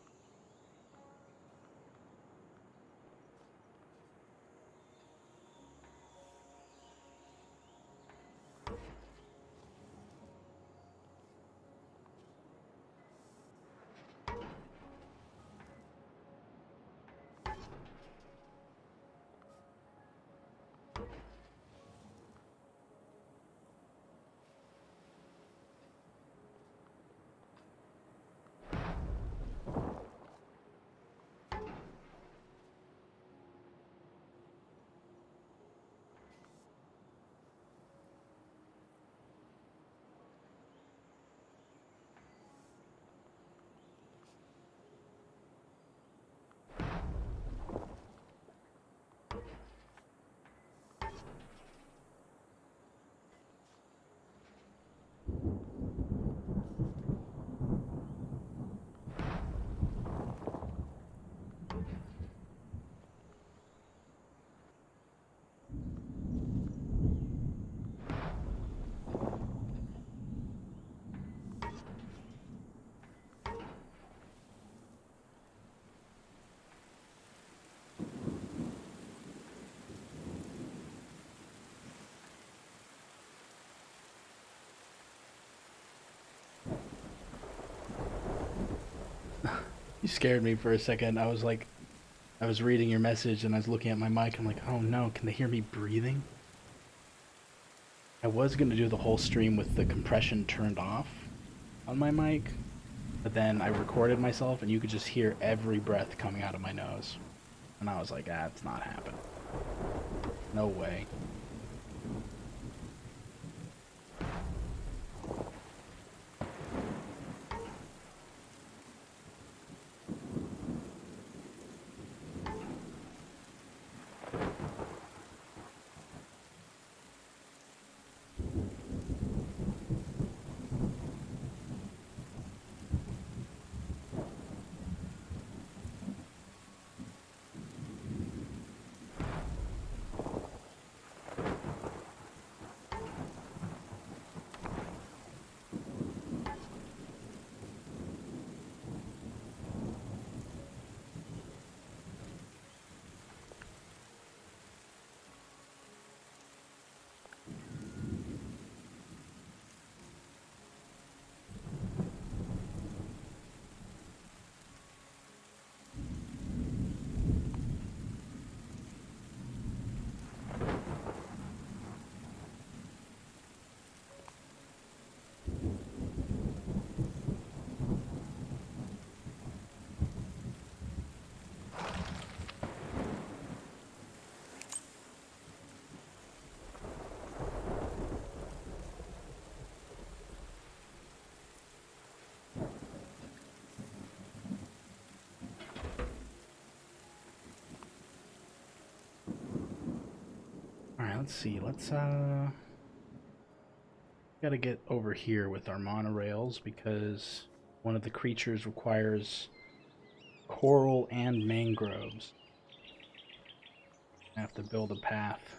Speaker 1: You scared me for a second. I was like, I was reading your message and I was looking at my mic. I'm like, oh no, can they hear me breathing? I was gonna do the whole stream with the compression turned off on my mic, but then I recorded myself and you could just hear every breath coming out of my nose. And I was like, ah, it's not happening. No way. Alright, let's see. Let's Gotta get over here with our monorails because one of the creatures requires coral and mangroves. I have to build a path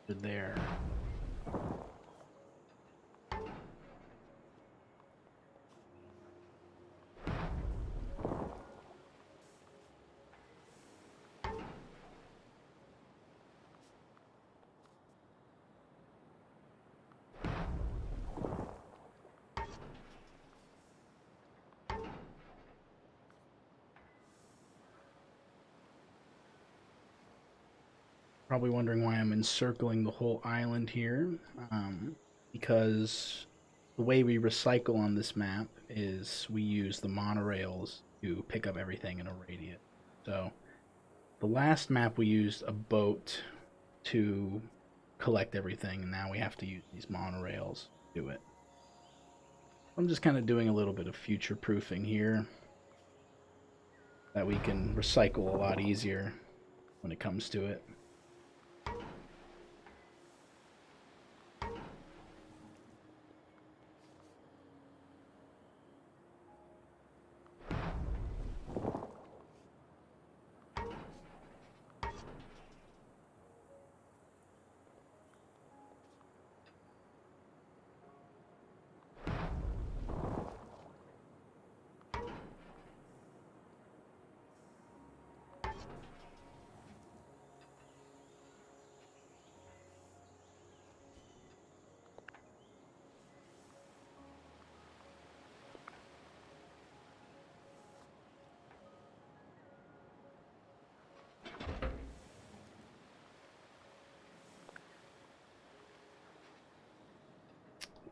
Speaker 1: to there. Probably wondering why I'm encircling the whole island here, because the way we recycle on this map is we use the monorails to pick up everything in a radius. So the last map we used a boat to collect everything, and now we have to use these monorails to do it. I'm just kind of doing a little bit of future proofing here that we can recycle a lot easier when it comes to it.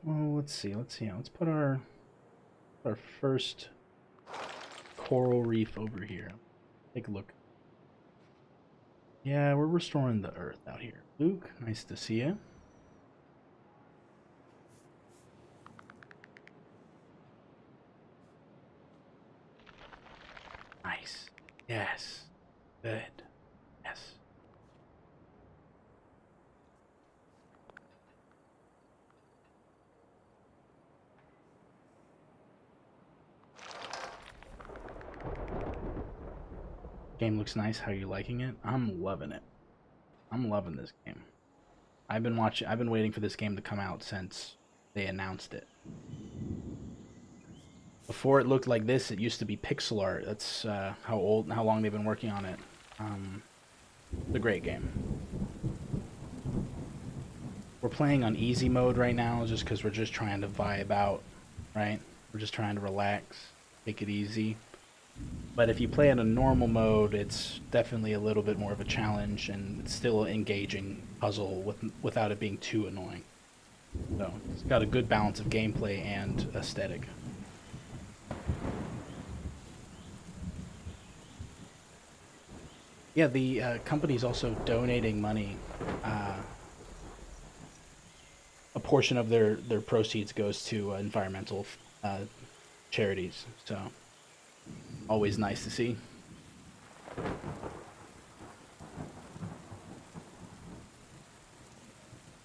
Speaker 1: Well, let's see. Let's put our first coral reef over here. Take a look. Yeah, we're restoring the earth out here. Luke, nice to see you. Nice. Yes. Good. Yes. Game looks nice. How are you liking it? I'm loving it. I'm loving this game. I've been waiting for this game to come out since they announced it. Before it looked like this, it used to be pixel art. That's how long they've been working on it. It's a great game. We're playing on easy mode right now just because we're just trying to vibe out, right? We're just trying to relax, take it easy. But if you play in a normal mode, it's definitely a little bit more of a challenge, and it's still an engaging puzzle without it being too annoying. So it's got a good balance of gameplay and aesthetic. Yeah, the company's also donating money. A portion of their proceeds goes to environmental charities. So always nice to see.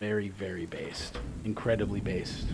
Speaker 1: Very, very based. Incredibly based.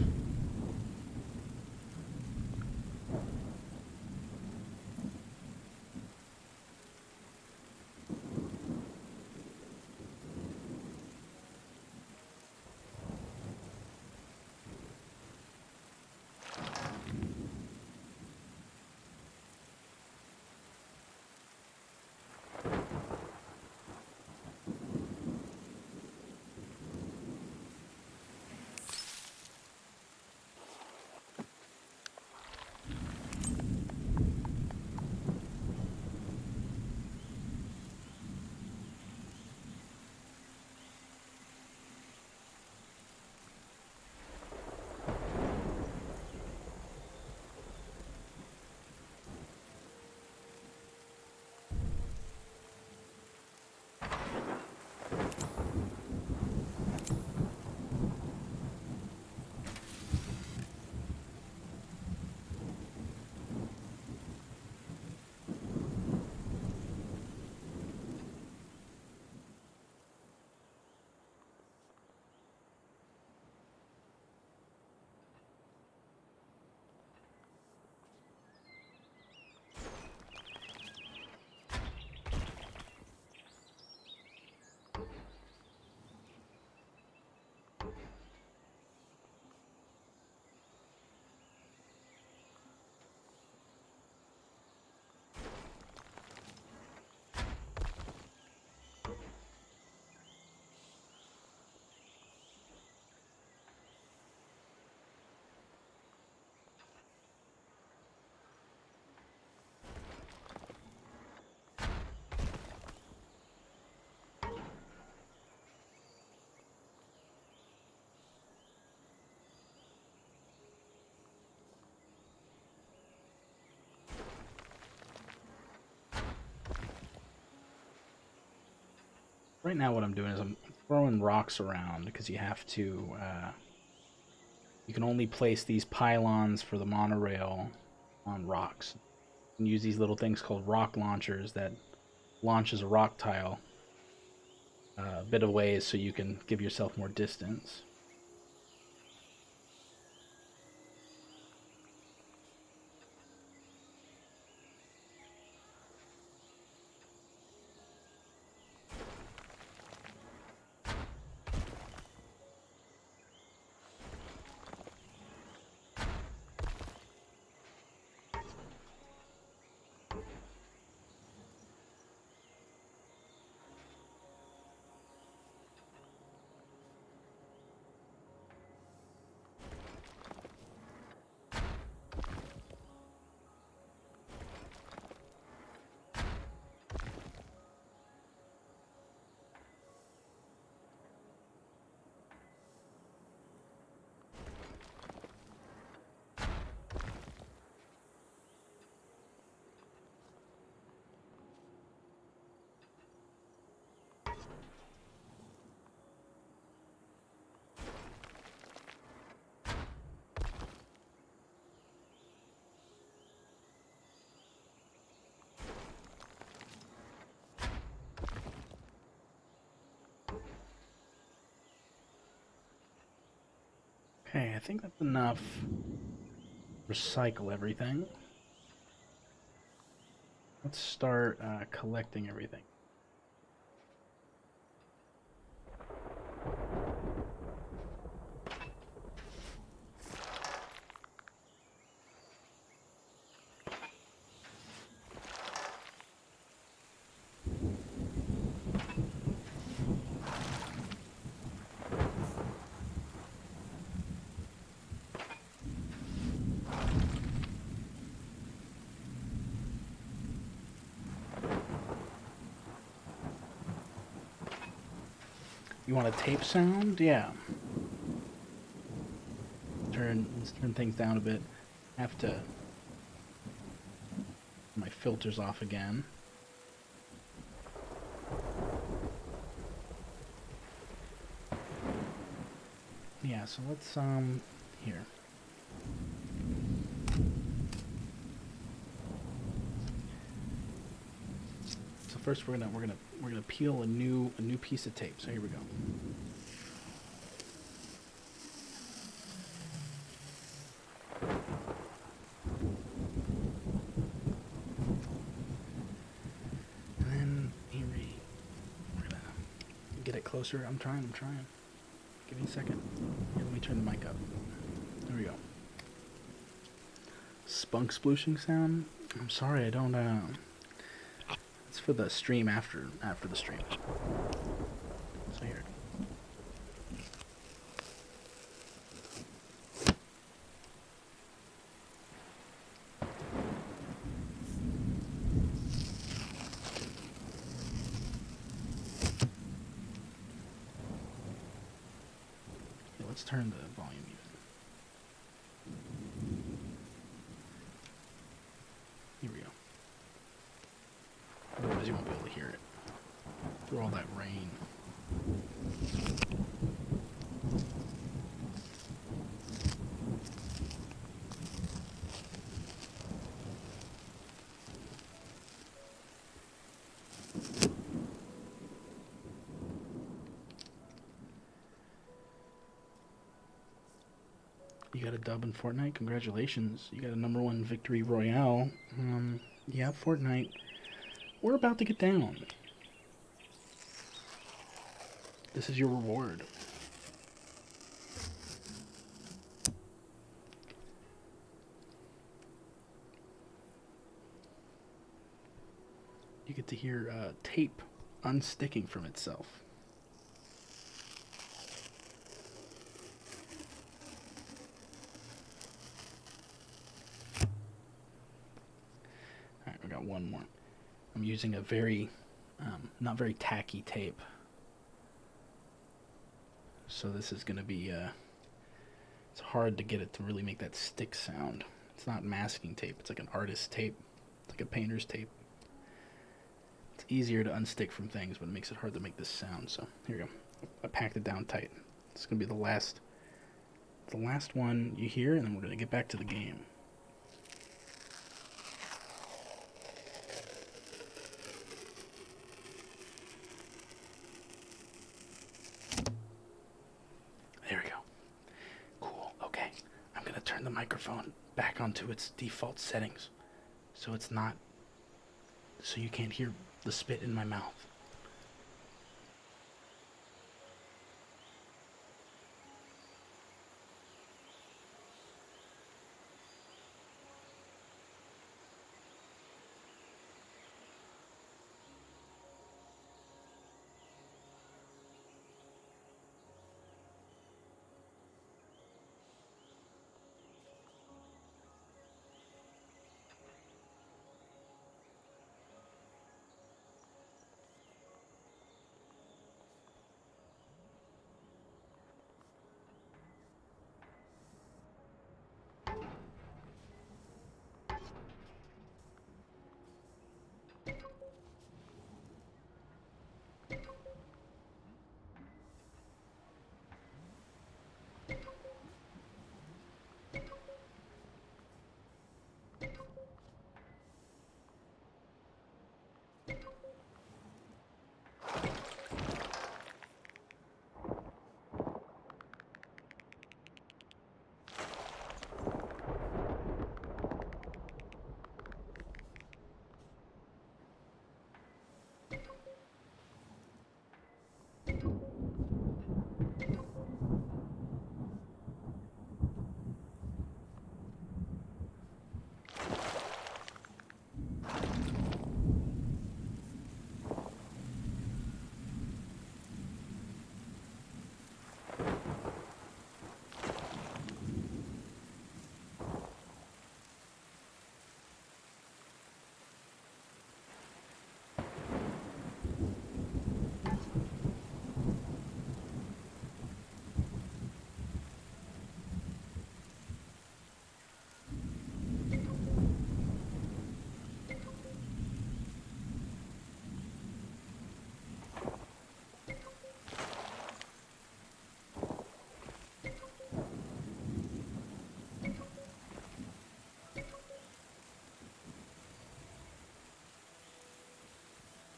Speaker 1: Right now what I'm doing is I'm throwing rocks around because you have to, you can only place these pylons for the monorail on rocks. You can use these little things called rock launchers that launches a rock tile a bit of ways so you can give yourself more distance. Okay, I think that's enough. Recycle everything. Let's start collecting everything. You want a tape sound? Yeah. Let's turn things down a bit. Have to my filters off again. Yeah, so let's here. So first we're gonna peel a new piece of tape. So here we go. And then here we're gonna get it closer. I'm trying. Give me a second. Here, let me turn the mic up. There we go. Spunk splooshing sound. I'm sorry, I don't. It's for the stream after the stream. So here. Yeah, let's turn the volume even. Here we go. Otherwise, you won't be able to hear it through all that rain. You got a dub in Fortnite? Congratulations. You got a #1 victory royale. Yeah, Fortnite. We're about to get down. This is your reward. You get to hear tape unsticking from itself. Alright, we got one more. I'm using a very, not very tacky tape. So this is going to be, it's hard to get it to really make that stick sound. It's not masking tape, it's like an artist tape. It's like a painter's tape. It's easier to unstick from things, but it makes it hard to make this sound. So here you go. I packed it down tight. It's gonna be the last one you hear, and then we're gonna get back to the game. There we go. Cool. Okay. I'm gonna turn the microphone back onto its default settings, so you can't hear the spit in my mouth.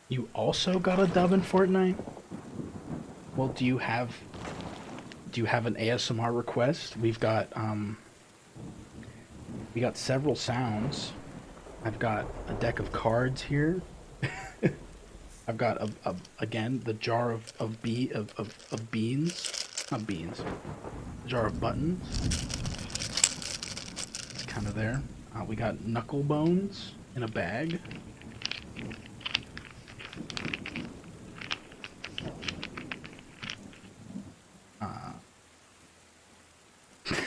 Speaker 1: You also got a dub in Fortnite? Well, do you have an ASMR request? We got several sounds. I've got a deck of cards here. I've got again the jar of beans, not beans. A jar of buttons. It's kind of there. We got knuckle bones in a bag.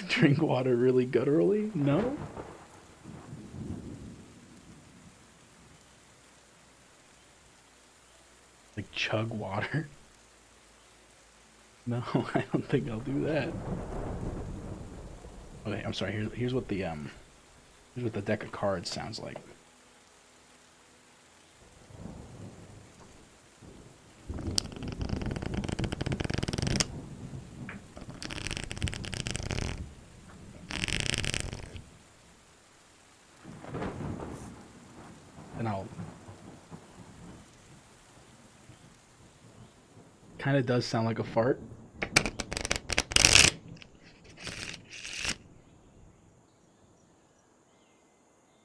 Speaker 1: Drink water really gutturally? No? Like chug water? No, I don't think I'll do that. Okay, I'm sorry. Here's what the deck of cards sounds like. And kind of does sound like a fart.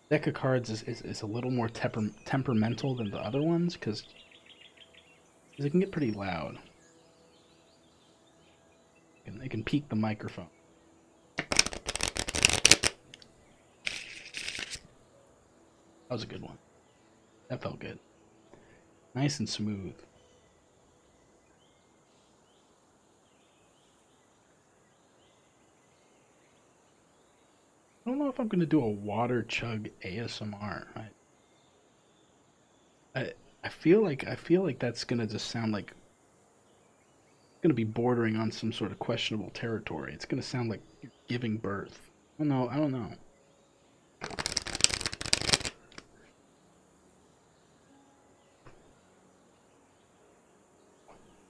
Speaker 1: Deck of cards is a little more temperamental than the other ones because it can get pretty loud. It can peak the microphone. That was a good one. That felt good. Nice and smooth. I don't know if I'm gonna do a water chug ASMR. I feel like that's gonna just sound like it's gonna be bordering on some sort of questionable territory. It's gonna sound like you're giving birth. I don't know.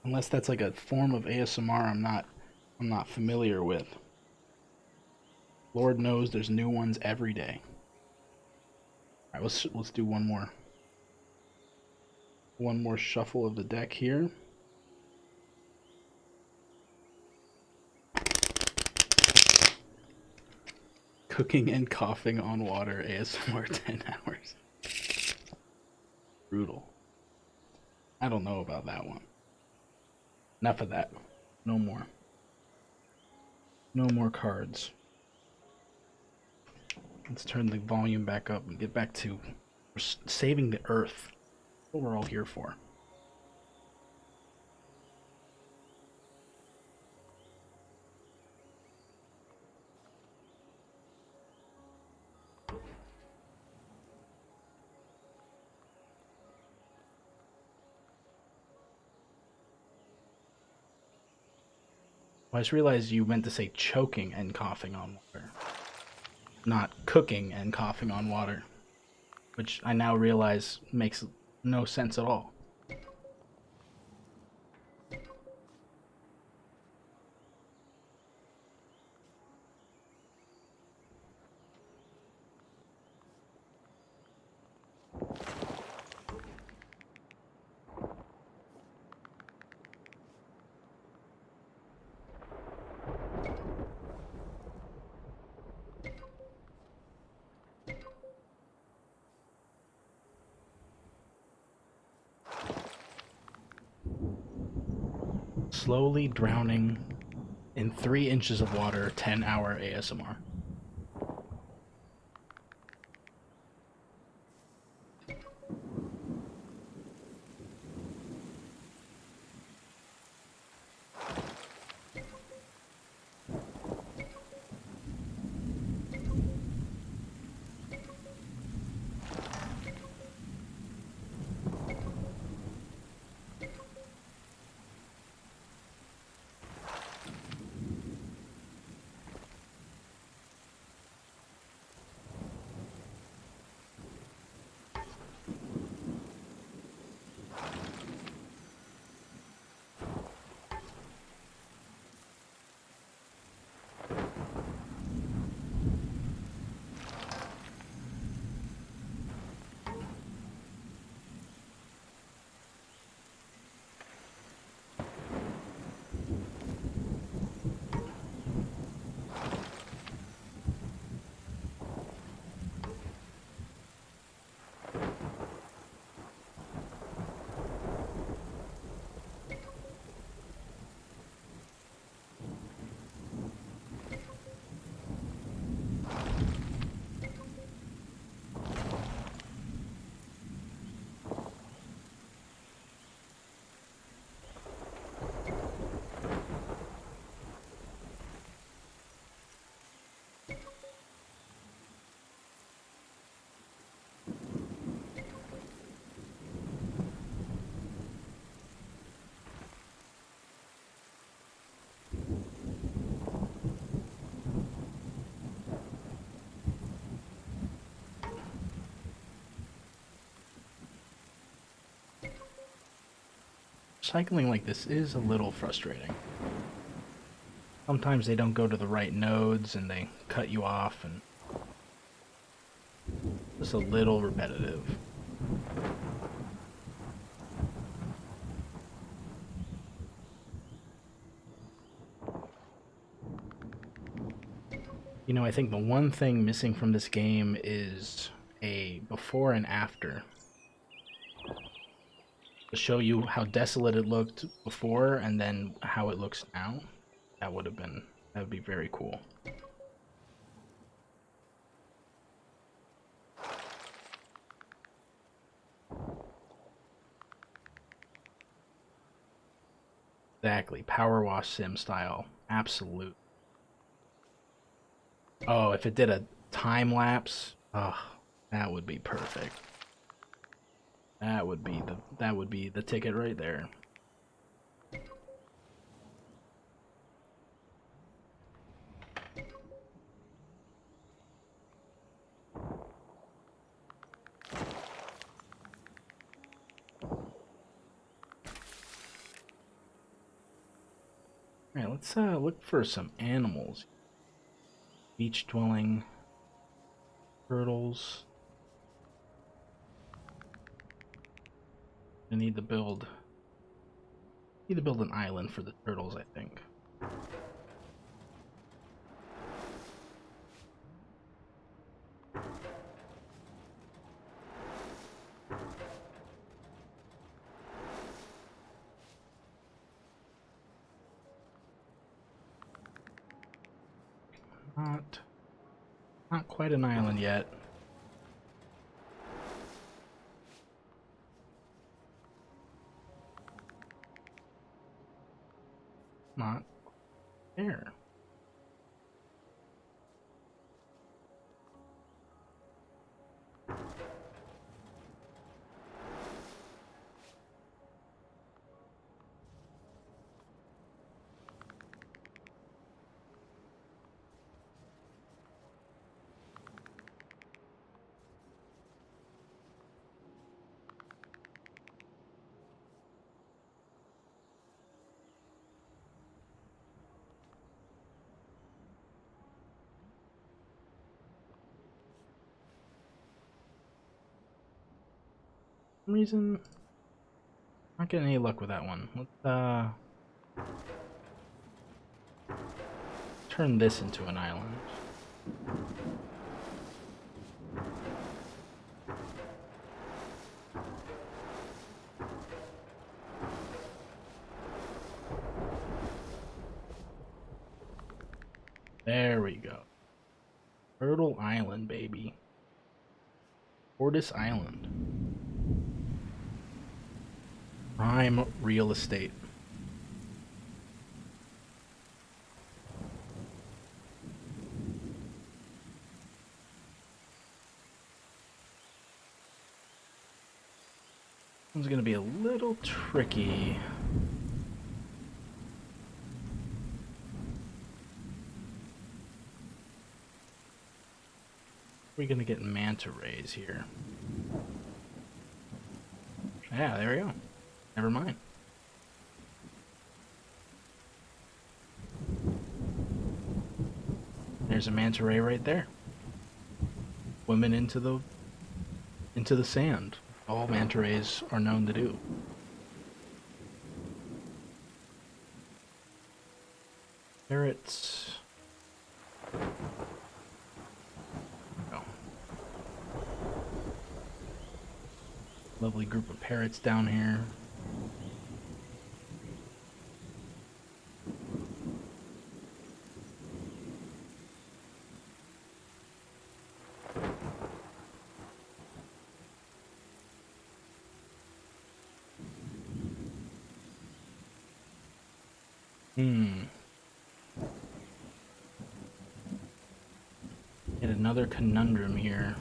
Speaker 1: Unless that's like a form of ASMR I'm not familiar with. Lord knows there's new ones every day. All right, let's do one more. One more shuffle of the deck here. Cooking and coughing on water ASMR 10 hours. Brutal. I don't know about that one. Enough of that. No more. No more cards. Let's turn the volume back up and get back to saving the earth. That's what we're all here for. I just realized you meant to say choking and coughing on water, not cooking and coughing on water, which I now realize makes no sense at all. Slowly drowning in 3 inches of water, 10-hour ASMR. Cycling like this is a little frustrating. Sometimes they don't go to the right nodes and they cut you off, and just a little repetitive. You know, I think the one thing missing from this game is a before and after. To show you how desolate it looked before and then how it looks now. That would be very cool. Exactly. Power wash sim style. Absolute. Oh, if it did a time lapse, oh, that would be perfect. That would be the ticket right there. Alright, let's look for some animals. Beach dwelling turtles. I need to build an island for the turtles, I think. Not quite an island yet. Not there. For some reason, not getting any luck with that one. Let's turn this into an island. There we go. Turtle Island, baby. Tortoise Island. Prime real estate. This one's gonna be a little tricky. We're gonna get manta rays here. Yeah, there we go. Never mind. There's a manta ray right there. Swimming into the sand. All manta rays are known to do. Parrots. Oh. Lovely group of parrots down here. Get another conundrum here.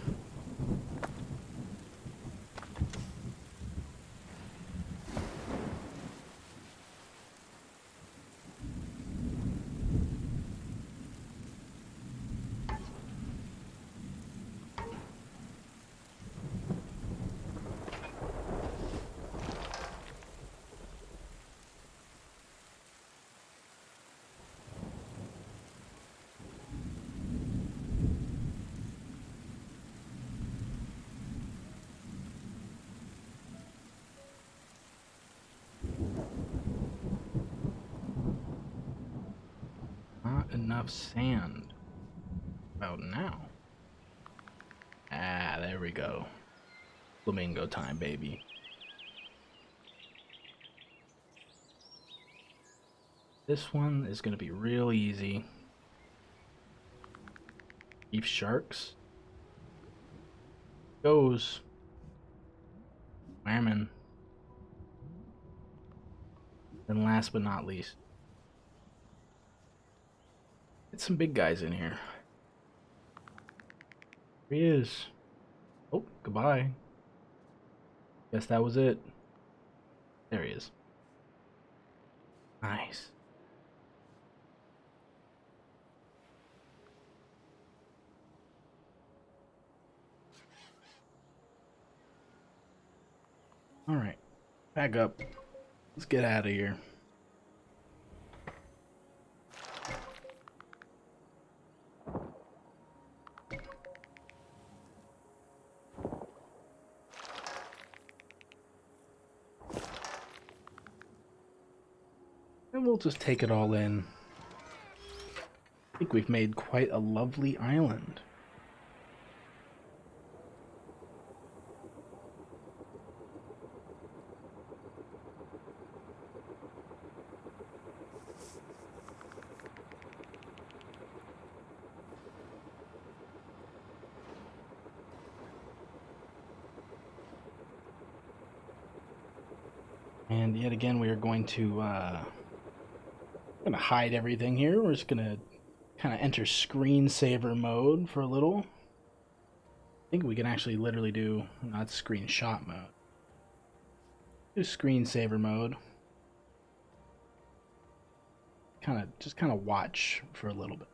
Speaker 1: Not enough sand. About now. Ah, there we go. Flamingo time, baby. This one is gonna be real easy. Reef sharks. Goes. Whammon. And last but not least, get some big guys in here. Here he is. Oh, goodbye. Guess that was it. There he is. Nice. Alright. Back up. Let's get out of here. And we'll just take it all in. I think we've made quite a lovely island. And yet again, we are going to hide everything here. We're just gonna kind of enter screensaver mode for a little. I think we can actually literally do not screenshot mode. Do screensaver mode. Just kind of watch for a little bit.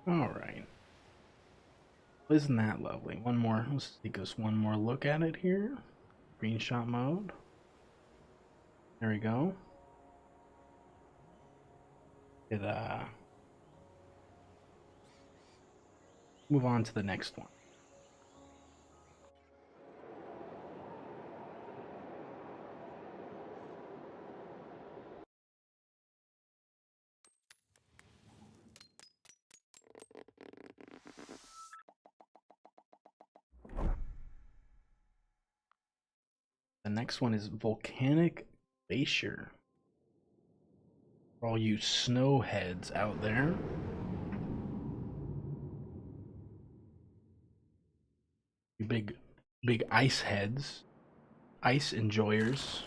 Speaker 1: All right. Isn't that lovely? One more. Let's take us one more look at it here. Screenshot mode. There we go. It move on to the next one. The next one is Volcanic Glacier. For all you snow heads out there. You big ice heads. Ice enjoyers.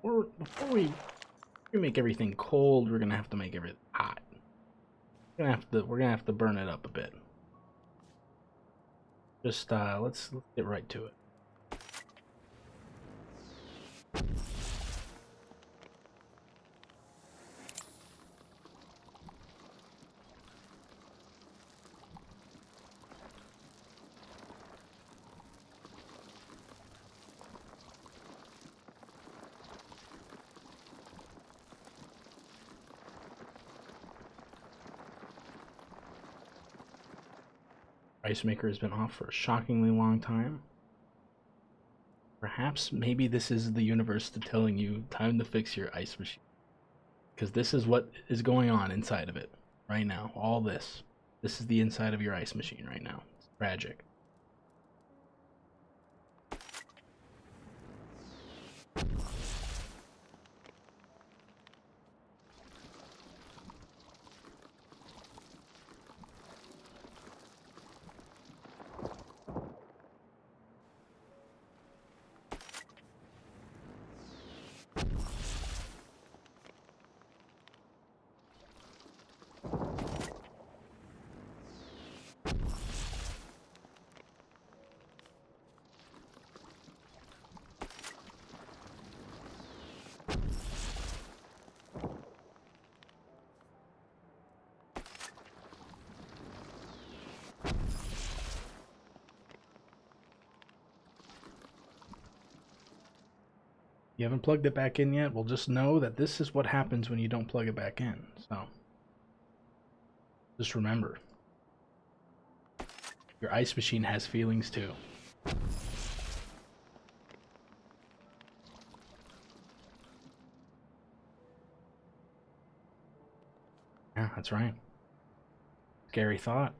Speaker 1: Or before we make everything cold, we're gonna have to make everything hot. We're gonna have to burn it up a bit. Just let's get right to it. Ice maker has been off for a shockingly long time. Perhaps maybe this is the universe telling you time to fix your ice machine. Because this is what is going on inside of it right now. All this. This is the inside of your ice machine right now. It's tragic. You haven't plugged it back in yet? Well, just know that this is what happens when you don't plug it back in. So, just remember. Your ice machine has feelings too. Yeah, that's right. Scary thought.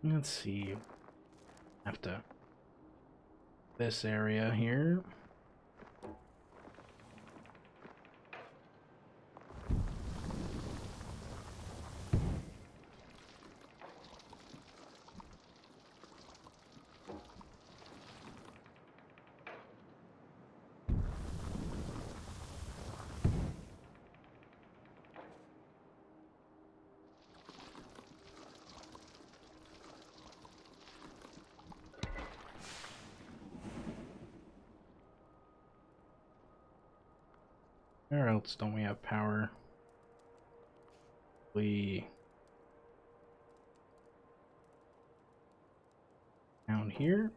Speaker 1: Let's see. After this area here. Where else don't we have power? We down here.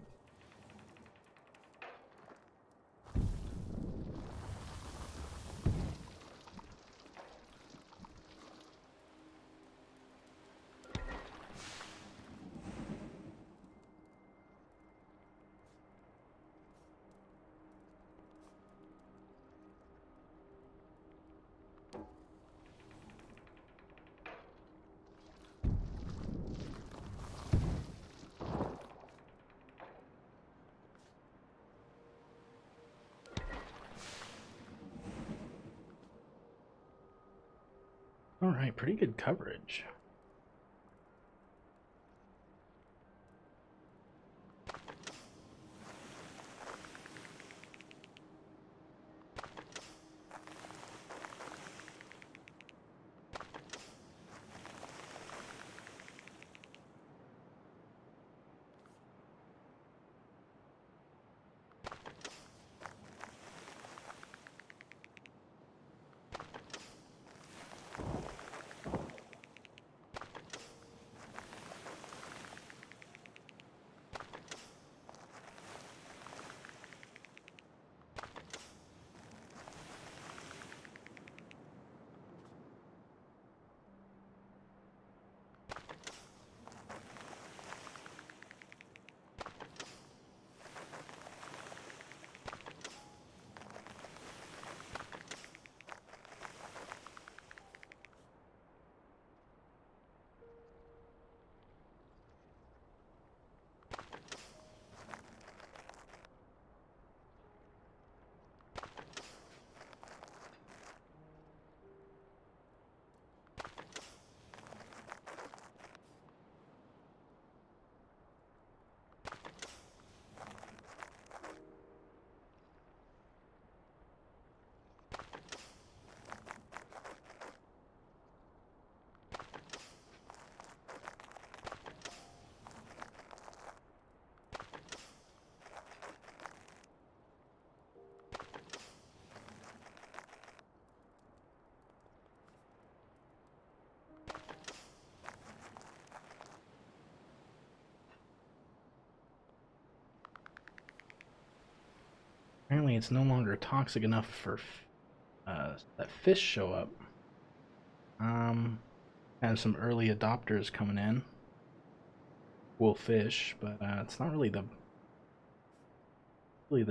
Speaker 1: All right, pretty good coverage. Apparently it's no longer toxic enough for that fish show up. Have some early adopters coming in. Cool fish, but it's not really the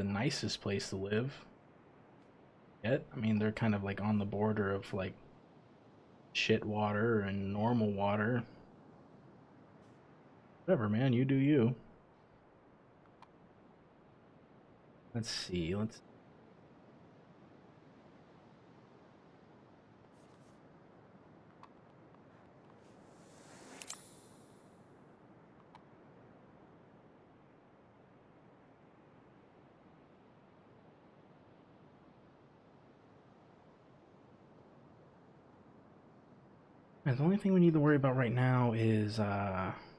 Speaker 1: nicest place to live yet. I mean, they're kind of like on the border of like shit water and normal water. Whatever, man, you do you. Let's see, And the only thing we need to worry about right now is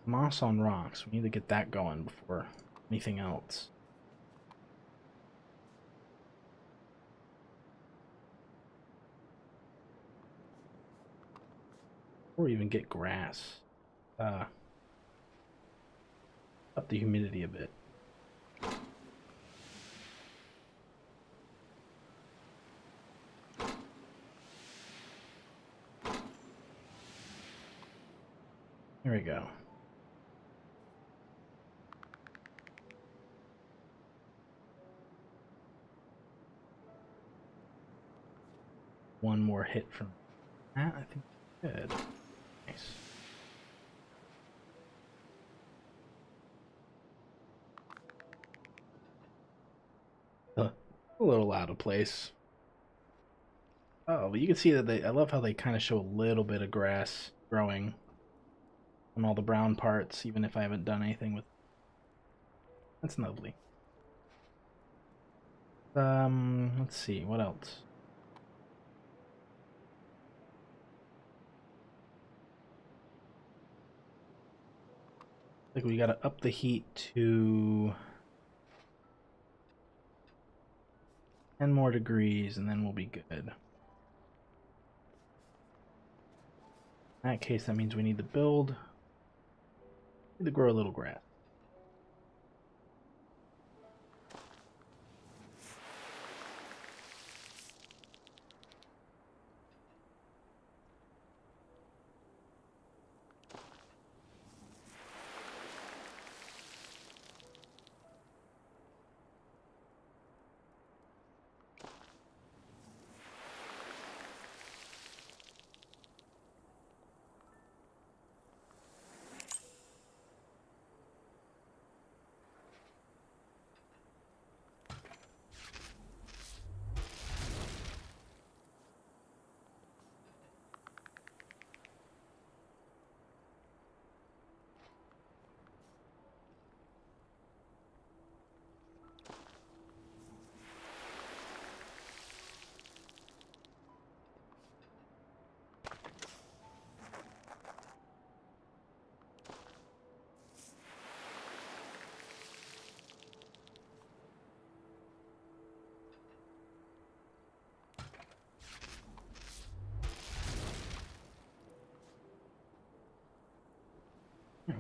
Speaker 1: moss on rocks. We need to get that going before anything else. Or even get grass. Up the humidity a bit. There we go. One more hit from that, I think good. Nice. A little out of place. Oh, but you can see that I love how they kind of show a little bit of grass growing on all the brown parts, even if I haven't done anything with. That's lovely. Let's see, what else? Like we gotta up the heat to 10 more degrees and then we'll be good. In that case, that means we need to build, need to grow a little grass.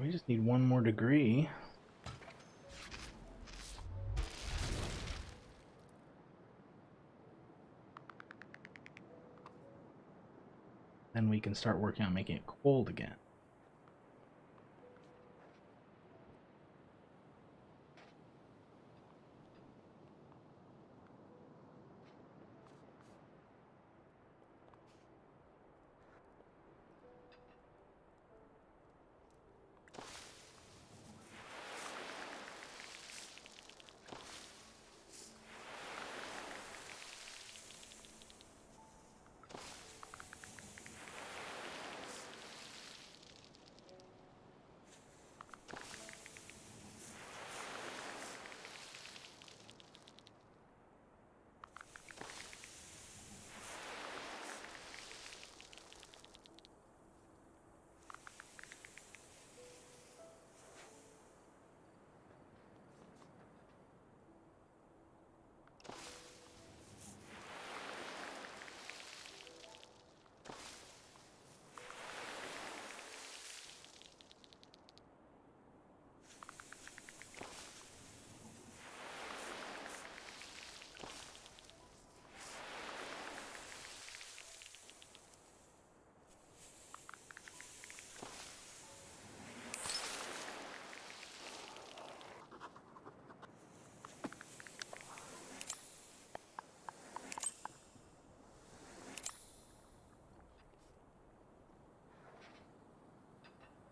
Speaker 1: We just need one more degree. Then we can start working on making it cold again.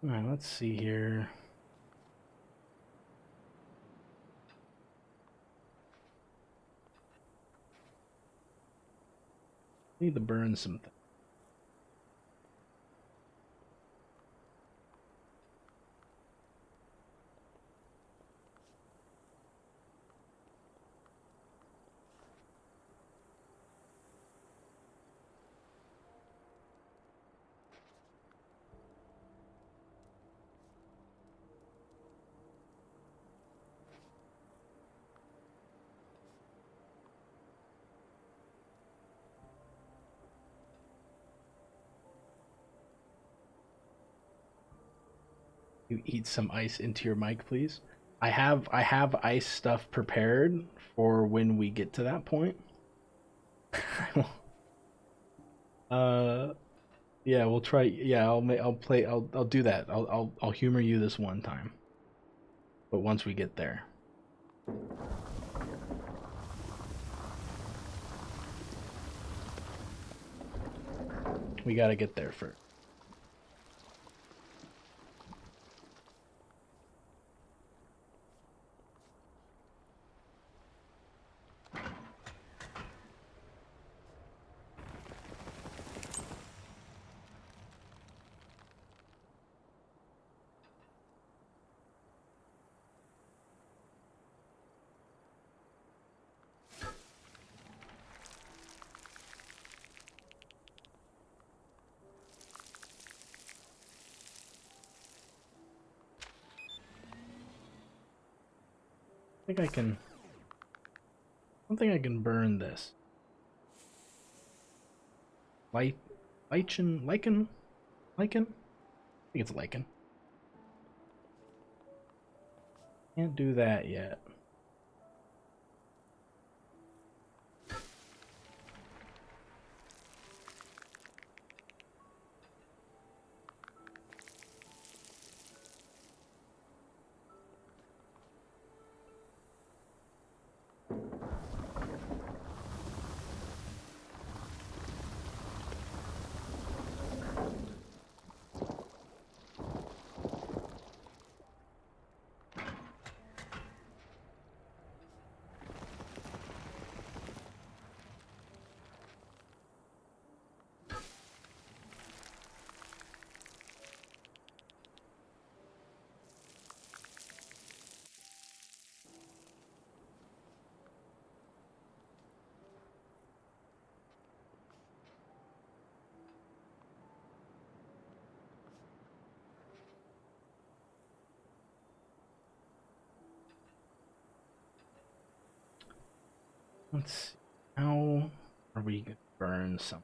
Speaker 1: All right, let's see here. Need to burn something. You eat some ice into your mic, please. I have ice stuff prepared for when we get to that point. uh yeah, we'll try. Yeah, I'll do that. I'll humor you this one time. But once we get there. We got to get there first. I think I can. I don't think I can burn this. Lichen? Lichen? I think it's lichen. Can't do that yet. Let's see. How are we gonna burn some?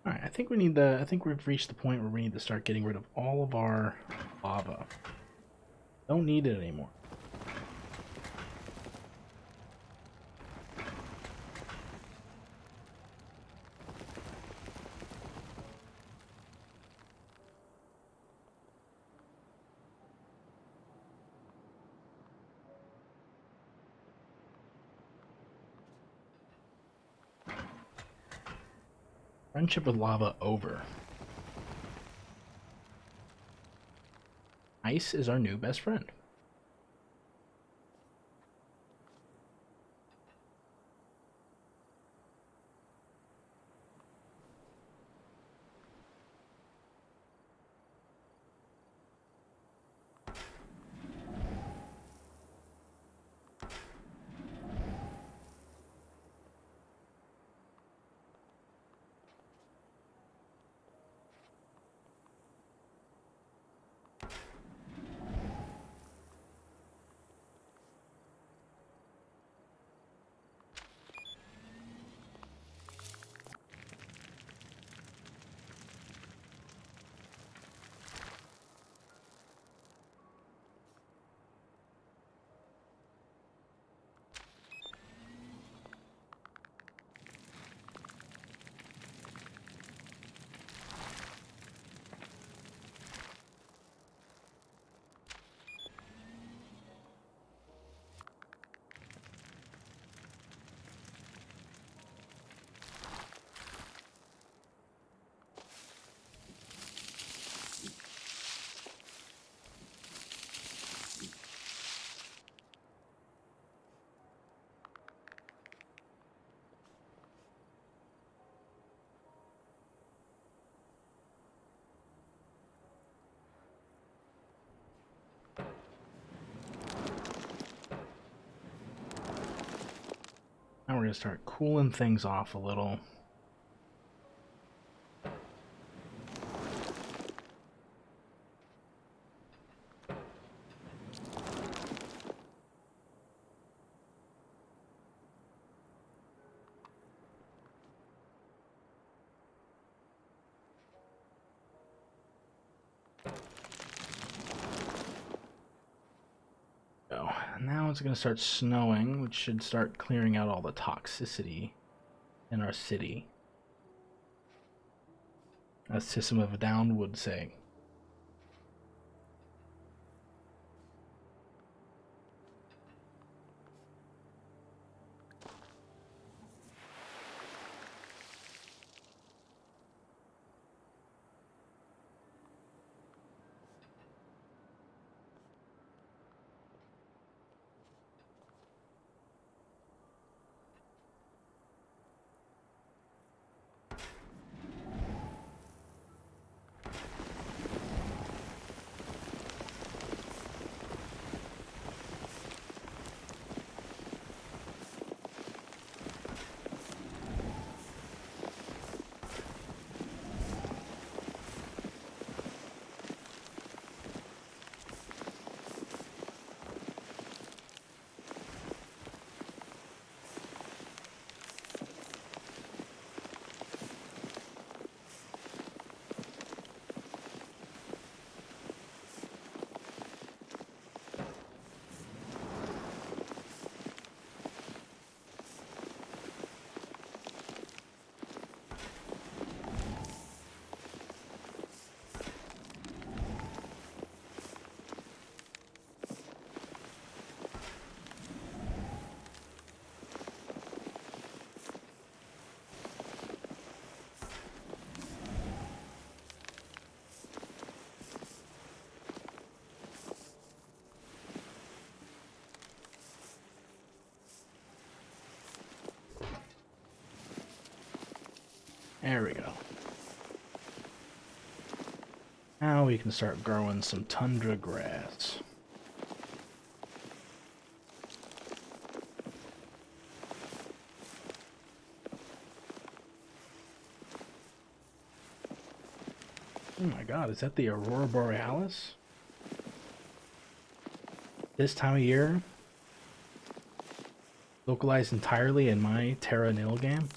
Speaker 1: All right, I think we need the. I think we've reached the point where we need to start getting rid of all of our lava. Don't need it anymore. Friendship with lava over. Ice is our new best friend. Now we're going to start cooling things off a little. Now it's going to start snowing, which should start clearing out all the toxicity in our city. As System of a Down would say. There we go. Now we can start growing some tundra grass. Oh my god, is that the Aurora Borealis? This time of year? Localized entirely in my TERRA NIL game?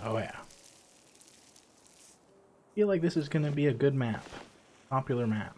Speaker 1: Oh yeah. Feel like this is gonna be a good map. Popular map.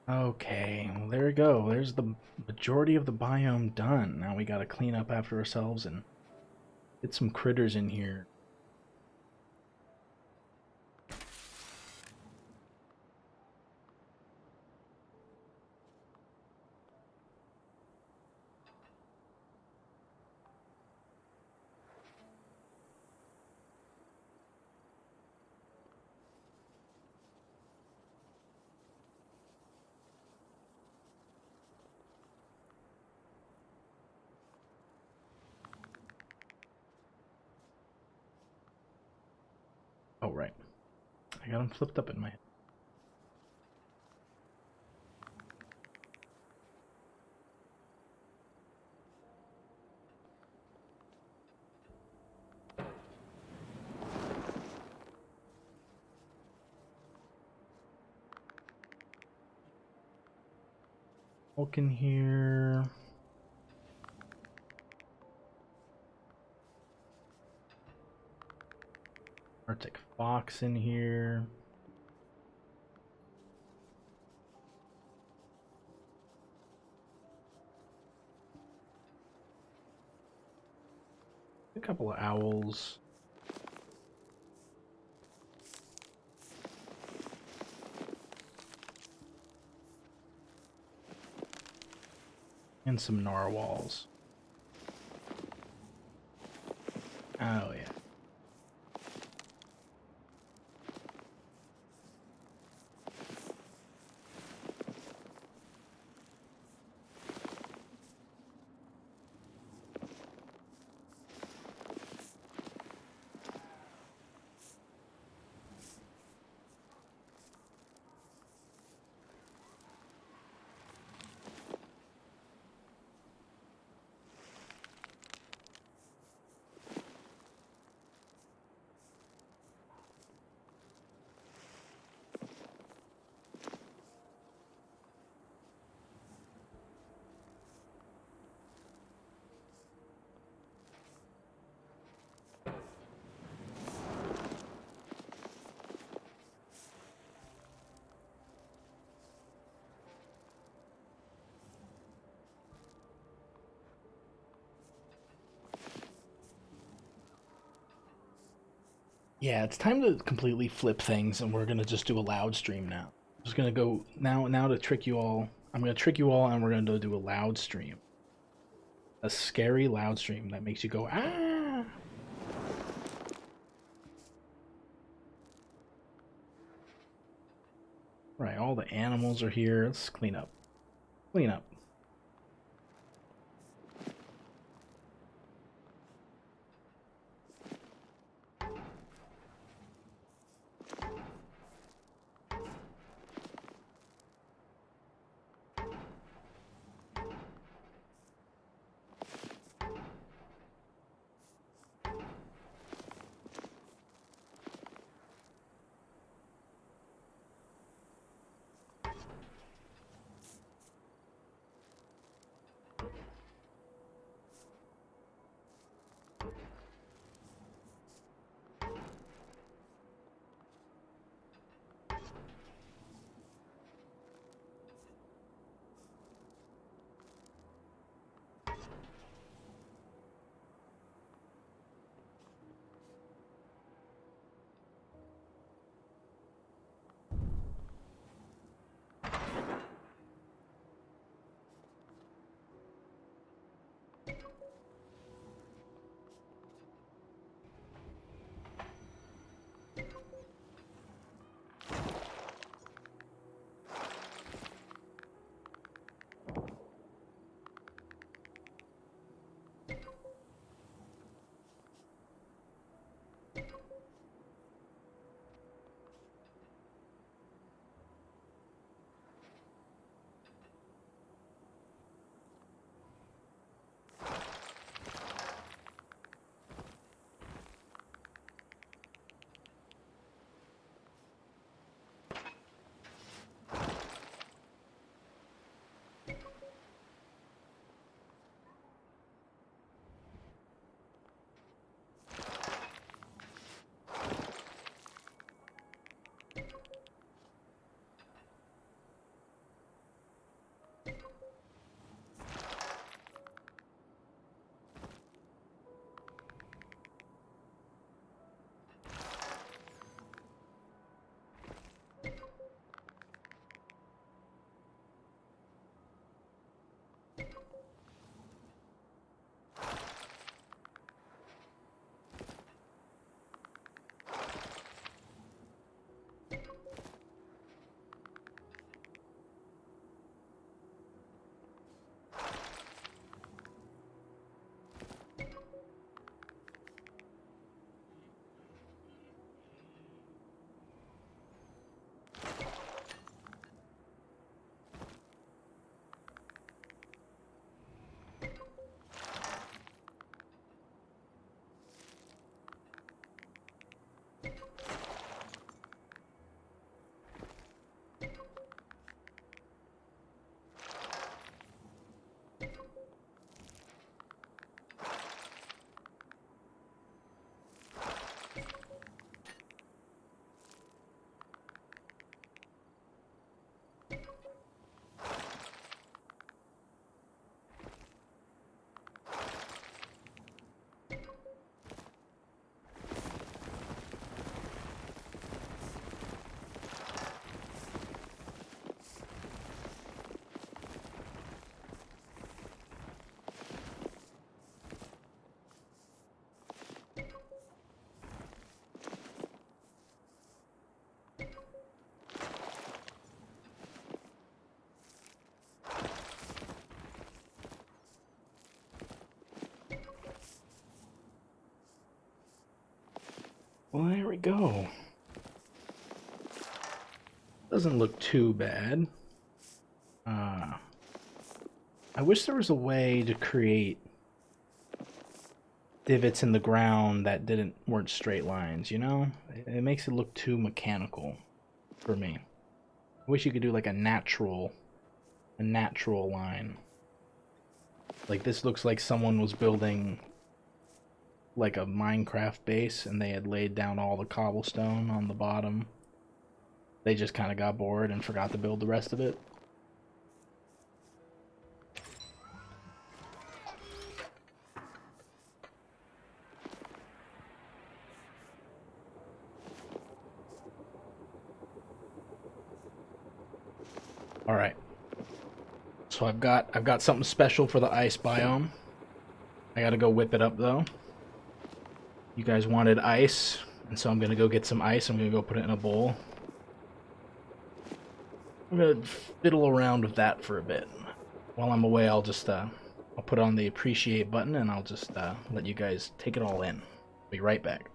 Speaker 1: Okay, well there we go. There's the majority of the biome done. Now we gotta clean up after ourselves and get some critters in here. right. I got them flipped up in my head. Look in here. Arctic fox in here. A couple of owls. And some narwhals. Oh, yeah. Yeah, it's time to completely flip things, and we're gonna just do a loud stream now. I'm just gonna go now to trick you all. I'm gonna trick you all, and we're gonna do a loud stream. A scary loud stream that makes you go, ah! Right, all the animals are here. Let's clean up. Clean up. Well, there we go. Doesn't look too bad. I wish there was a way to create divots in the ground that weren't straight lines, you know? It makes it look too mechanical for me. I wish you could do like a natural line. Like this looks like someone was building like a Minecraft base and they had laid down all the cobblestone on the bottom. They just kind of got bored and forgot to build the rest of it. All right. So I've got something special for the ice biome. I got to go whip it up though. You guys wanted ice, and so I'm going to go get some ice. I'm going to go put it in a bowl. I'm going to fiddle around with that for a bit. While I'm away, I'll just I'll put on the appreciate button and I'll just let you guys take it all in. Be right back.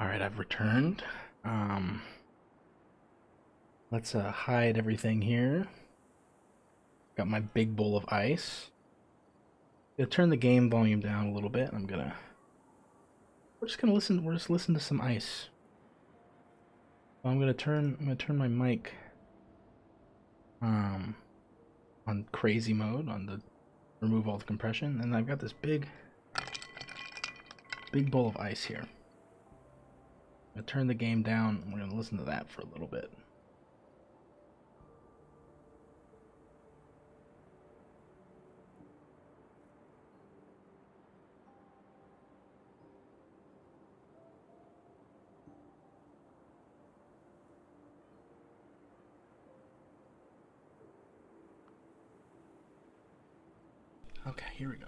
Speaker 1: Alright, I've returned. Let's hide everything here. Got my big bowl of ice. Gonna turn the game volume down a little bit. We're just listen to some ice. I'm gonna turn my mic on crazy mode on the remove all the compression, and I've got this big bowl of ice here. I'm gonna turn the game down and we're gonna listen to that for a little bit. Okay, here we go.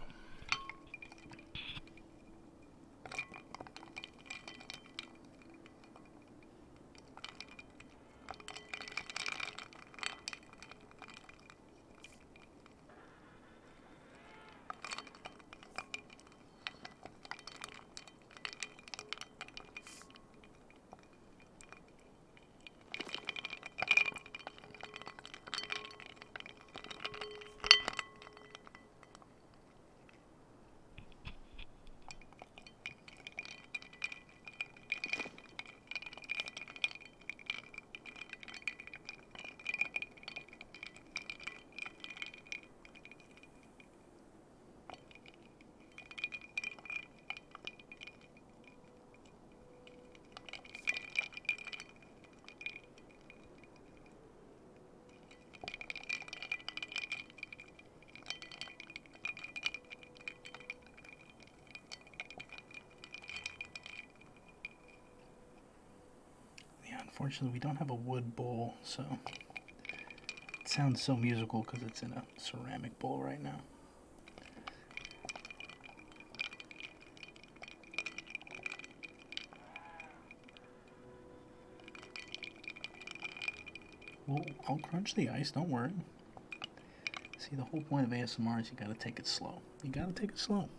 Speaker 1: Unfortunately, we don't have a wood bowl, so it sounds so musical because it's in a ceramic bowl right now. Well, I'll crunch the ice, don't worry. See, the whole point of ASMR is you gotta take it slow. You gotta take it slow.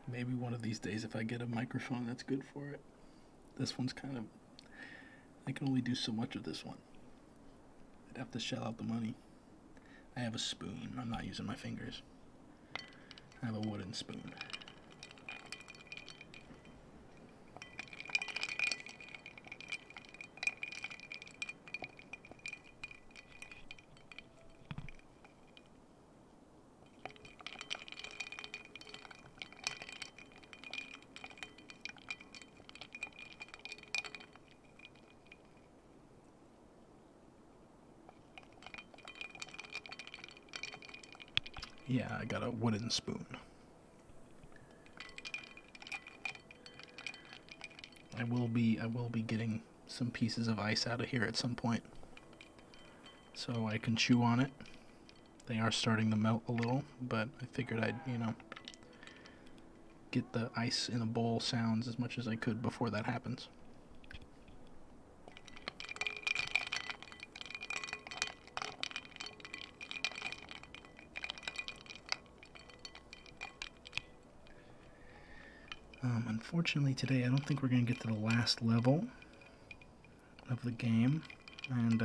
Speaker 1: Maybe one of these days if I get a microphone that's good for it. This one's kind of... I can only do so much of this one. I'd have to shell out the money. I have a spoon. I'm not using my fingers. I have a wooden spoon. Yeah, I got a wooden spoon. I will be getting some pieces of ice out of here at some point, so I can chew on it. They are starting to melt a little, but I figured I'd, get the ice in a bowl sounds as much as I could before that happens. Unfortunately today I don't think we're going to get to the last level of the game, and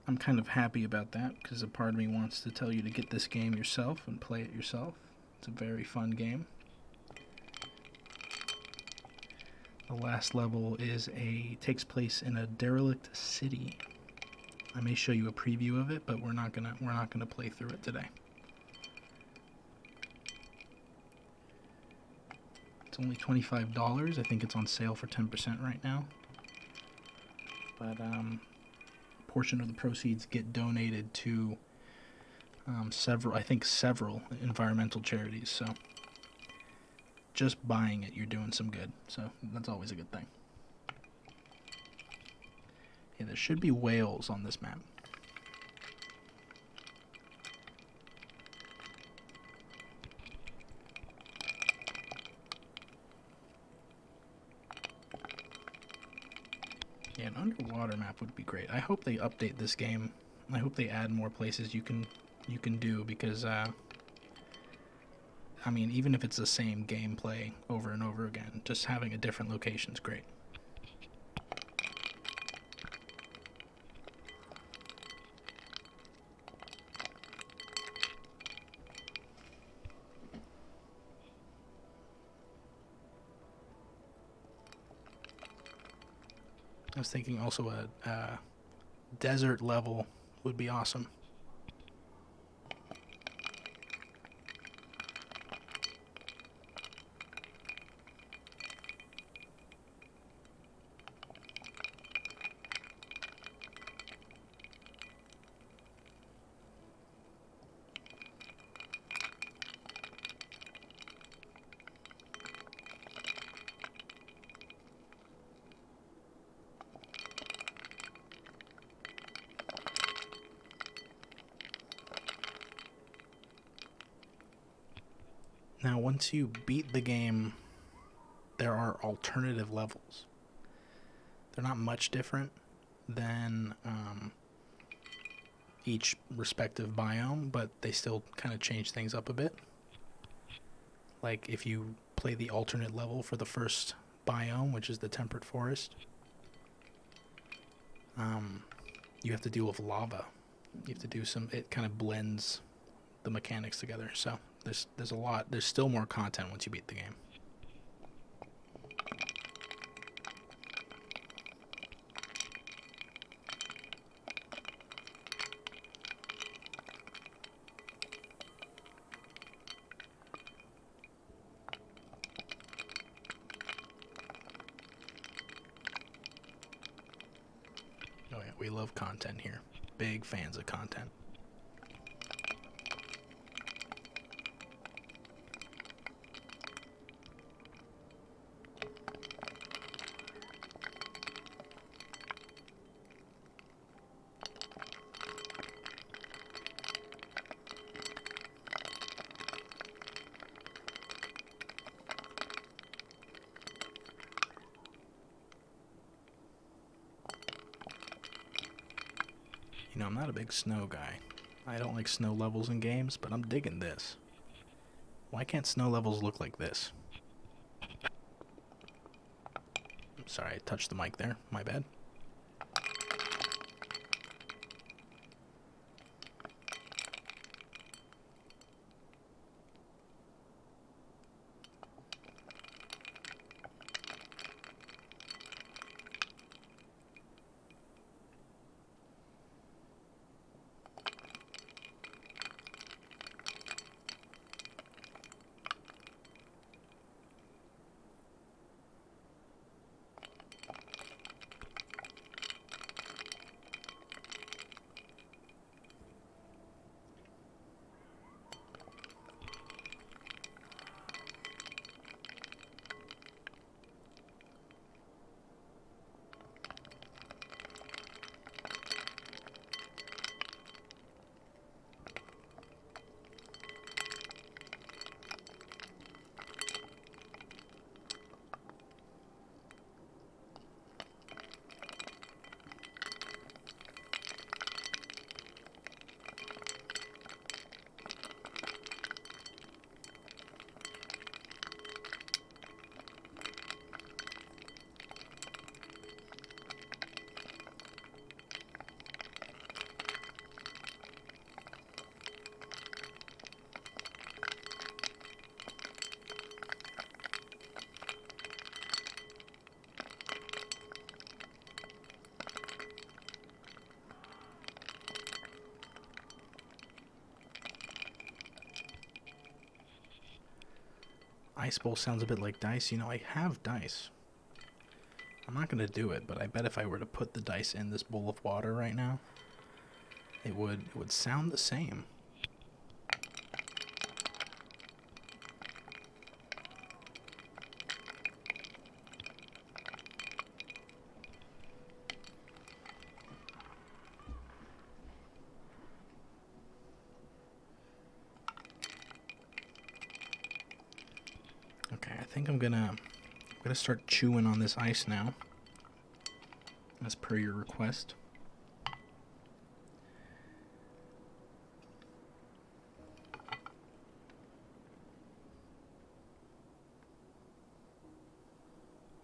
Speaker 1: I'm kind of happy about that because a part of me wants to tell you to get this game yourself and play it yourself. It's a very fun game. The last level takes place in a derelict city. I may show you a preview of it, but we're not gonna play through it today. It's only $25. I think it's on sale for 10% right now. But a portion of the proceeds get donated to several environmental charities. So just buying it, you're doing some good. So that's always a good thing. Yeah, there should be whales on this map. Yeah, an underwater map would be great. I hope they update this game. I hope they add more places you can do, because I mean, even if it's the same gameplay over and over again, just having a different location is great. I was thinking also a desert level would be awesome. Now, once you beat the game, there are alternative levels. They're not much different than each respective biome, but they still kind of change things up a bit. Like if you play the alternate level for the first biome, which is the temperate forest, you have to deal with lava. You have to do some. It kind of blends the mechanics together. So there's a lot. There's still more content once you beat the game. Oh yeah, we love content here. Big fans of content. You know, I'm not a big snow guy. I don't like snow levels in games, but I'm digging this. Why can't snow levels look like this? I'm sorry, I touched the mic there. My bad. Ice Bowl sounds a bit like dice. You know, I have dice. I'm not going to do it, but I bet if I were to put the dice in this bowl of water right now, it would sound the same. Okay, I think I'm gonna start chewing on this ice now. as per your request.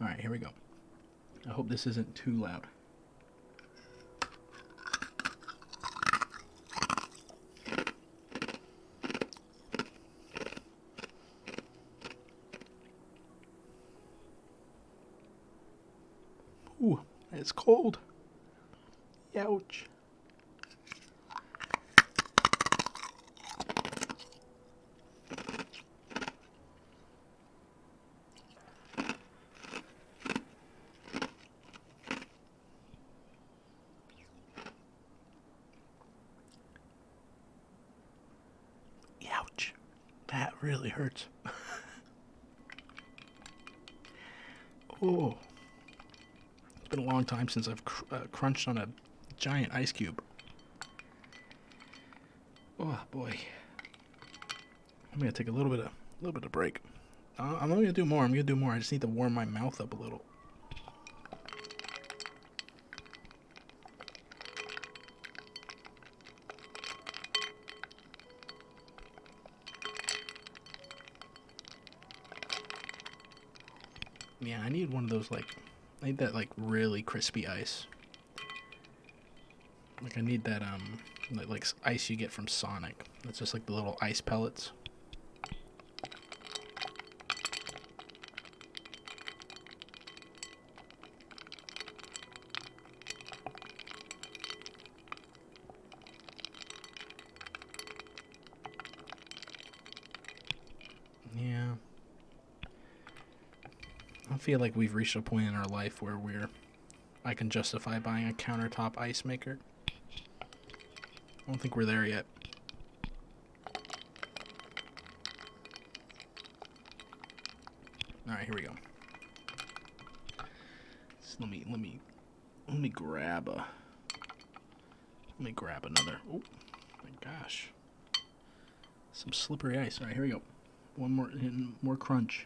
Speaker 1: Alright, here we go. I hope this isn't too loud. Ooh, it's cold. Ouch. Ouch. That really hurts. Oh. It's been a long time since I've crunched on a giant ice cube. Oh boy. I'm gonna take a little bit of break. I'm not gonna do more. I just need to warm my mouth up a little. Yeah, I need one of those, like, I need that, like, really crispy ice. Like, I need that, like ice you get from Sonic. It's just like the little ice pellets. Yeah. I feel like we've reached a point in our life where I can justify buying a countertop ice maker. I don't think we're there yet. All right, here we go. So let me grab another. Oh my gosh, some slippery ice. All right, here we go. One more crunch.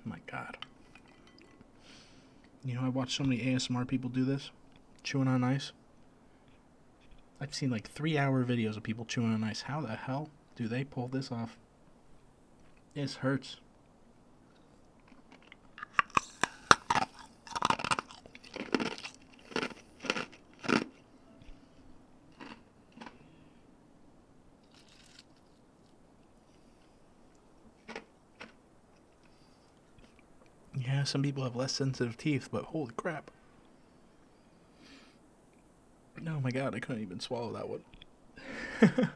Speaker 1: My God. You know, I watch so many ASMR people do this, chewing on ice. I've seen like 3-hour videos of people chewing on ice. How the hell do they pull this off? This hurts. Yeah, some people have less sensitive teeth, but holy crap. Oh my God, I couldn't even swallow that one. Yeah,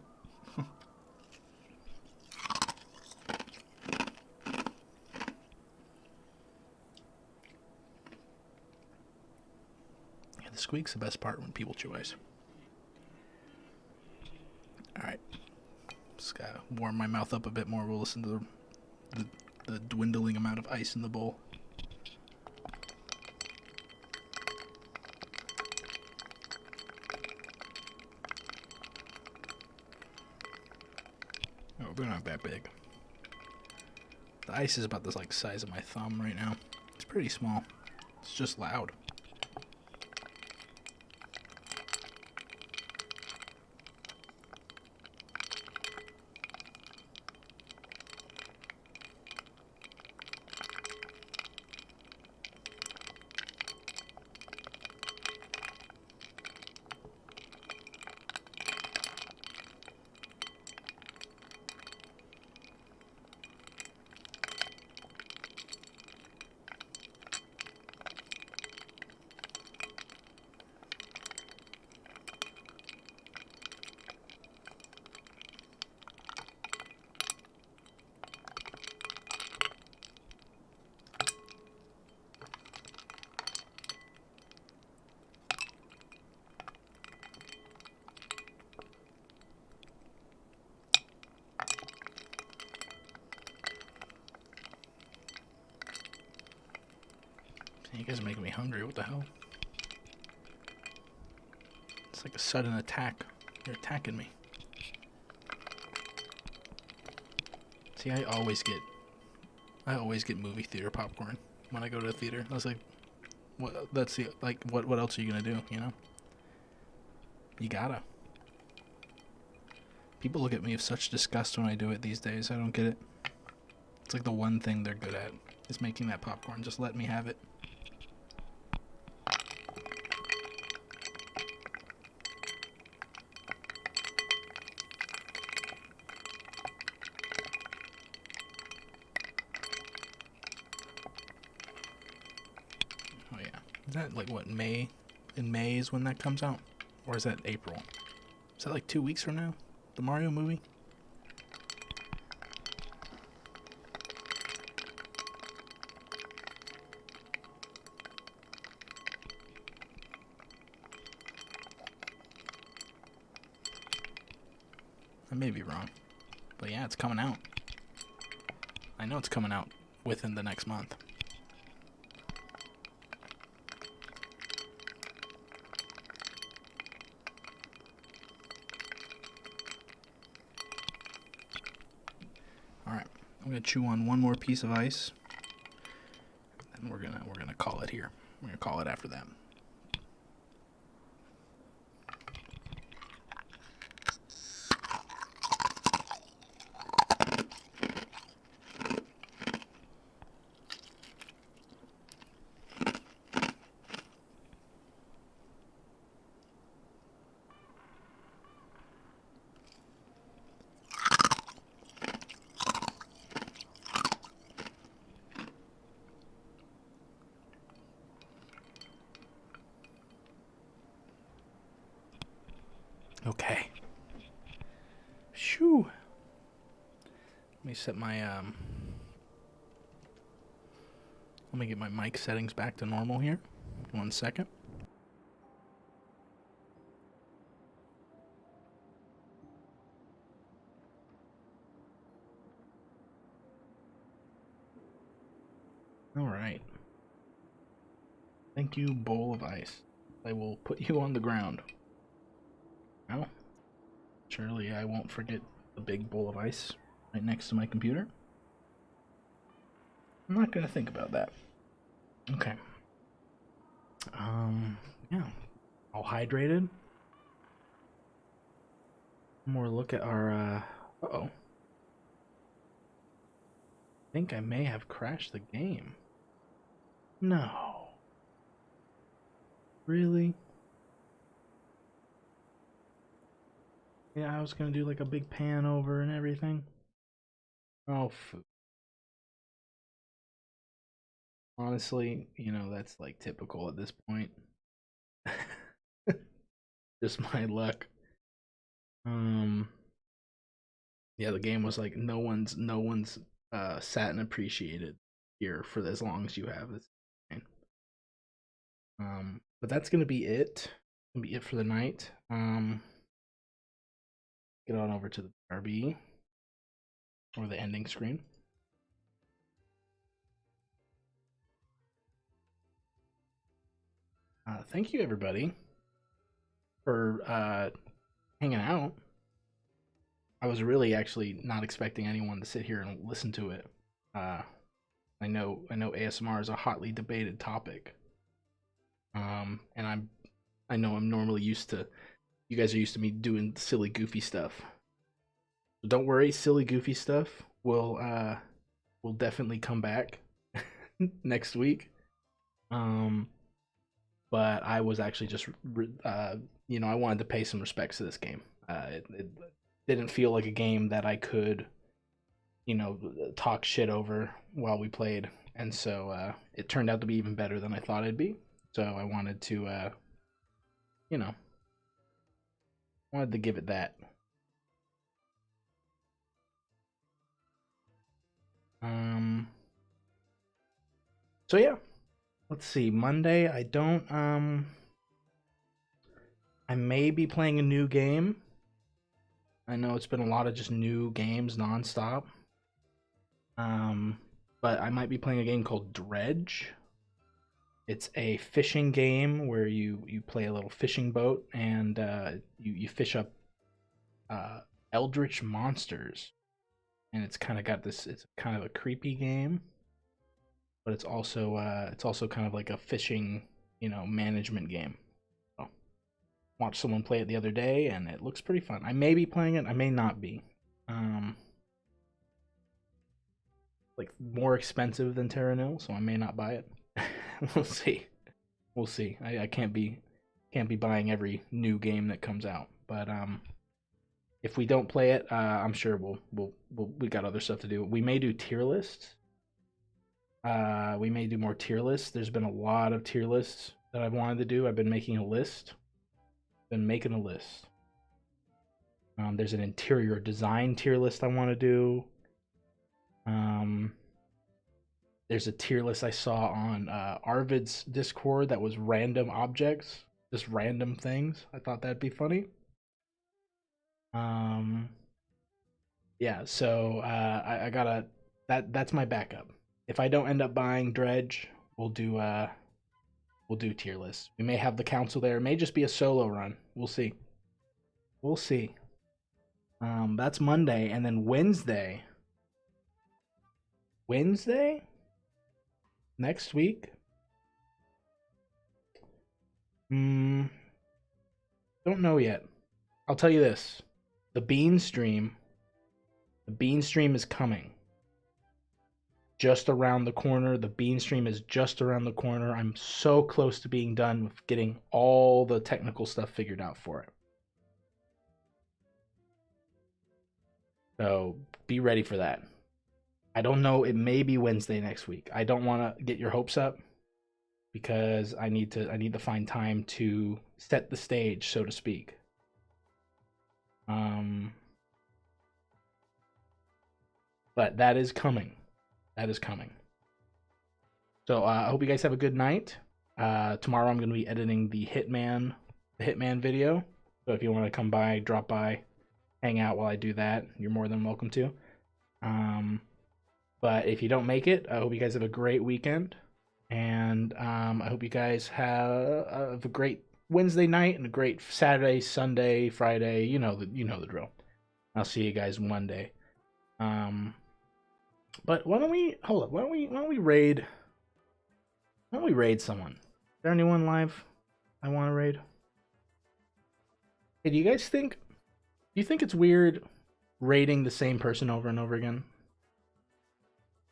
Speaker 1: the squeak's the best part when people chew ice. Alright. Just gotta warm my mouth up a bit more. We'll listen to the dwindling amount of ice in the bowl. Oh, they're not that big. The ice is about the like size of my thumb right now. It's pretty small. It's just loud. You guys are making me hungry. What the hell? It's like a sudden attack. You're attacking me. See, I always get movie theater popcorn when I go to the theater. I was like, what? That's the what else are you gonna do? You know? You gotta. People look at me with such disgust when I do it these days. I don't get it. It's like the one thing they're good at is making that popcorn. Just let me have it. Oh yeah. Is that like what, May? In May is when that comes out? Or is that April? Is that like 2 weeks from now? The Mario movie? I may be wrong. But yeah, it's coming out. I know it's coming out within the next month. Alright, I'm gonna chew on one more piece of ice. And we're gonna call it here. We're gonna call it after that. Okay. Shoo. Let me set my let me get my mic settings back to normal here. 1 second. All right. Thank you, bowl of ice. I will put you on the ground. Well, surely I won't forget the big bowl of ice right next to my computer. I'm not gonna think about that. Okay. Yeah. All hydrated. One more look at our, uh-oh. I think I may have crashed the game. No. Really? Yeah, I was gonna do like a big pan over and everything. Oh, honestly, you know, that's like typical at this point. Just my luck. Yeah, the game was like no one's sat and appreciated here for as long as you have. It's insane. But that's gonna be it. Gonna be it for the night. Get on over to the RB or the ending screen. Thank you everybody for hanging out. I was really actually not expecting anyone to sit here and listen to it. I know ASMR is a hotly debated topic. And I know I'm normally used to, you guys are used to me doing silly goofy stuff. So don't worry, silly goofy stuff will definitely come back next week. But I was actually just you know, I wanted to pay some respects to this game. It didn't feel like a game that I could, you know, talk shit over while we played, and so it turned out to be even better than I thought it'd be. So I wanted to, you know, wanted to give it that. So yeah, let's see. Monday, I don't. I may be playing a new game. I know it's been a lot of just new games nonstop. But I might be playing a game called Dredge. It's a fishing game where you play a little fishing boat and you fish up uh, eldritch monsters, and it's kind of got this. It's kind of a creepy game, but it's also kind of like a fishing, management game. So, watched someone play it the other day, and it looks pretty fun. I may be playing it. I may not be. Um, like more expensive than Terra NIL, so I may not buy it. We'll see. We'll see. I can't be buying every new game that comes out, but if we don't play it, I'm sure we got other stuff to do. We may do tier lists. We may do more tier lists. There's been a lot of tier lists that I've wanted to do. I've been making a list. There's an interior design tier list I want to do. There's a tier list I saw on Arvid's Discord that was random objects, just random things. I thought that'd be funny. Yeah, so I gotta that's my backup. If I don't end up buying Dredge, we'll do tier lists. We may have the council there. It may just be a solo run. We'll see. We'll see. That's Monday, and then Wednesday next week. Don't know yet. I'll tell you this: the Bean stream is coming. Just around the corner. The Bean stream is just around the corner. I'm so close to being done with getting all the technical stuff figured out for it. So be ready for that. I don't know. It may be Wednesday next week. I don't want to get your hopes up because I need to find time to set the stage, so to speak. But that is coming. That is coming. So I hope you guys have a good night. Tomorrow I'm going to be editing the Hitman video. So if you want to come by, drop by, hang out while I do that, you're more than welcome to. But if you don't make it, I hope you guys have a great weekend, and I hope you guys have a great Wednesday night and a great Saturday, Sunday, Friday. You know the drill. I'll see you guys Monday. But why don't we hold up? Why don't we raid? Why don't we raid someone? Is there anyone live I want to raid? Hey, do you guys think? Do you think it's weird raiding the same person over and over again?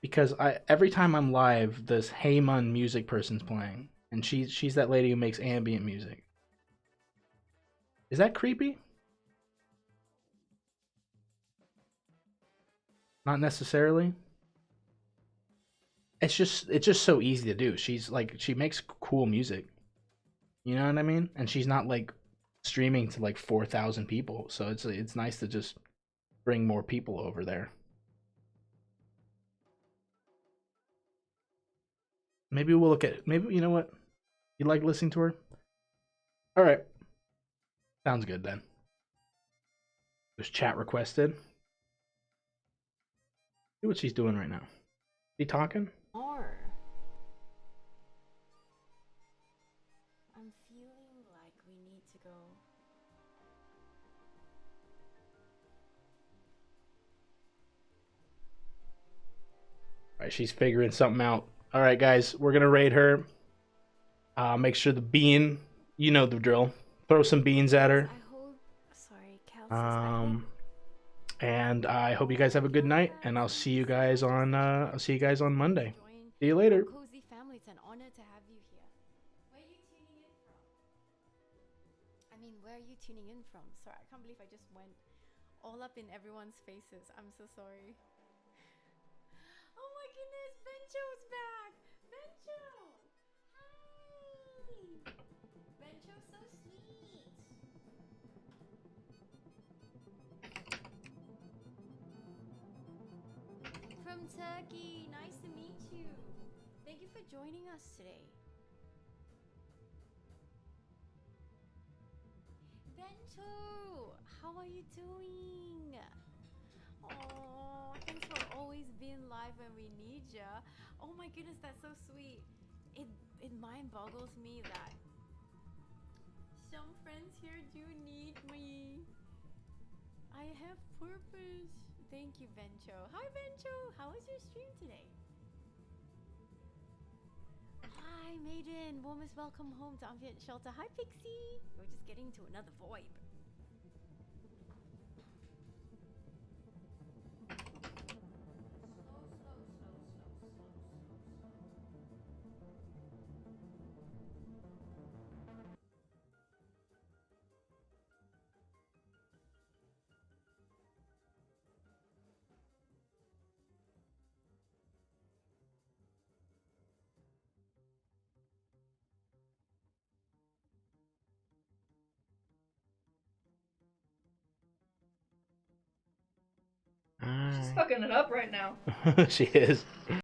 Speaker 1: Because every time I'm live, this Heyman music person's playing, and she's that lady who makes ambient music. Is that creepy? Not necessarily. It's just so easy to do. She makes cool music. You know what I mean? And she's not like streaming to like 4,000 people, so it's nice to just bring more people over there. Maybe we'll look at maybe you know what? You like listening to her? All right. Sounds good then. There's chat requested. See what she's doing right now. She talking?
Speaker 2: More. I'm feeling like we need to go.
Speaker 1: All right, she's figuring something out. All right, guys, we're gonna raid her. Make sure the bean, you know the drill. Throw some beans at her.
Speaker 2: I hope. Sorry, Cal.
Speaker 1: And I hope you guys have a good night, and I'll see you guys on Monday. See you later.
Speaker 2: Cozy family. It's an honor to have you here. Where are you tuning in from? I mean, where are you tuning in from? Sorry, I can't believe I just went all up in everyone's faces. I'm so sorry. Oh my goodness, Bencho's back! Bencho! Hi! Bencho's so sweet! From Turkey, nice to meet you. Thank you for joining us today. Bento, how are you doing? Oh, thanks for always being live when we need ya. Oh my goodness, that's so sweet. it mind boggles me that some friends here do need me. I have purpose. Thank you, Vencho. Hi, Vencho. How was your stream today? Hi, Maiden. Warmest welcome home to Ambient Shelter. Hi, Pixie. We're just getting to another VoIP.
Speaker 3: She's fucking it up right now.
Speaker 1: She is.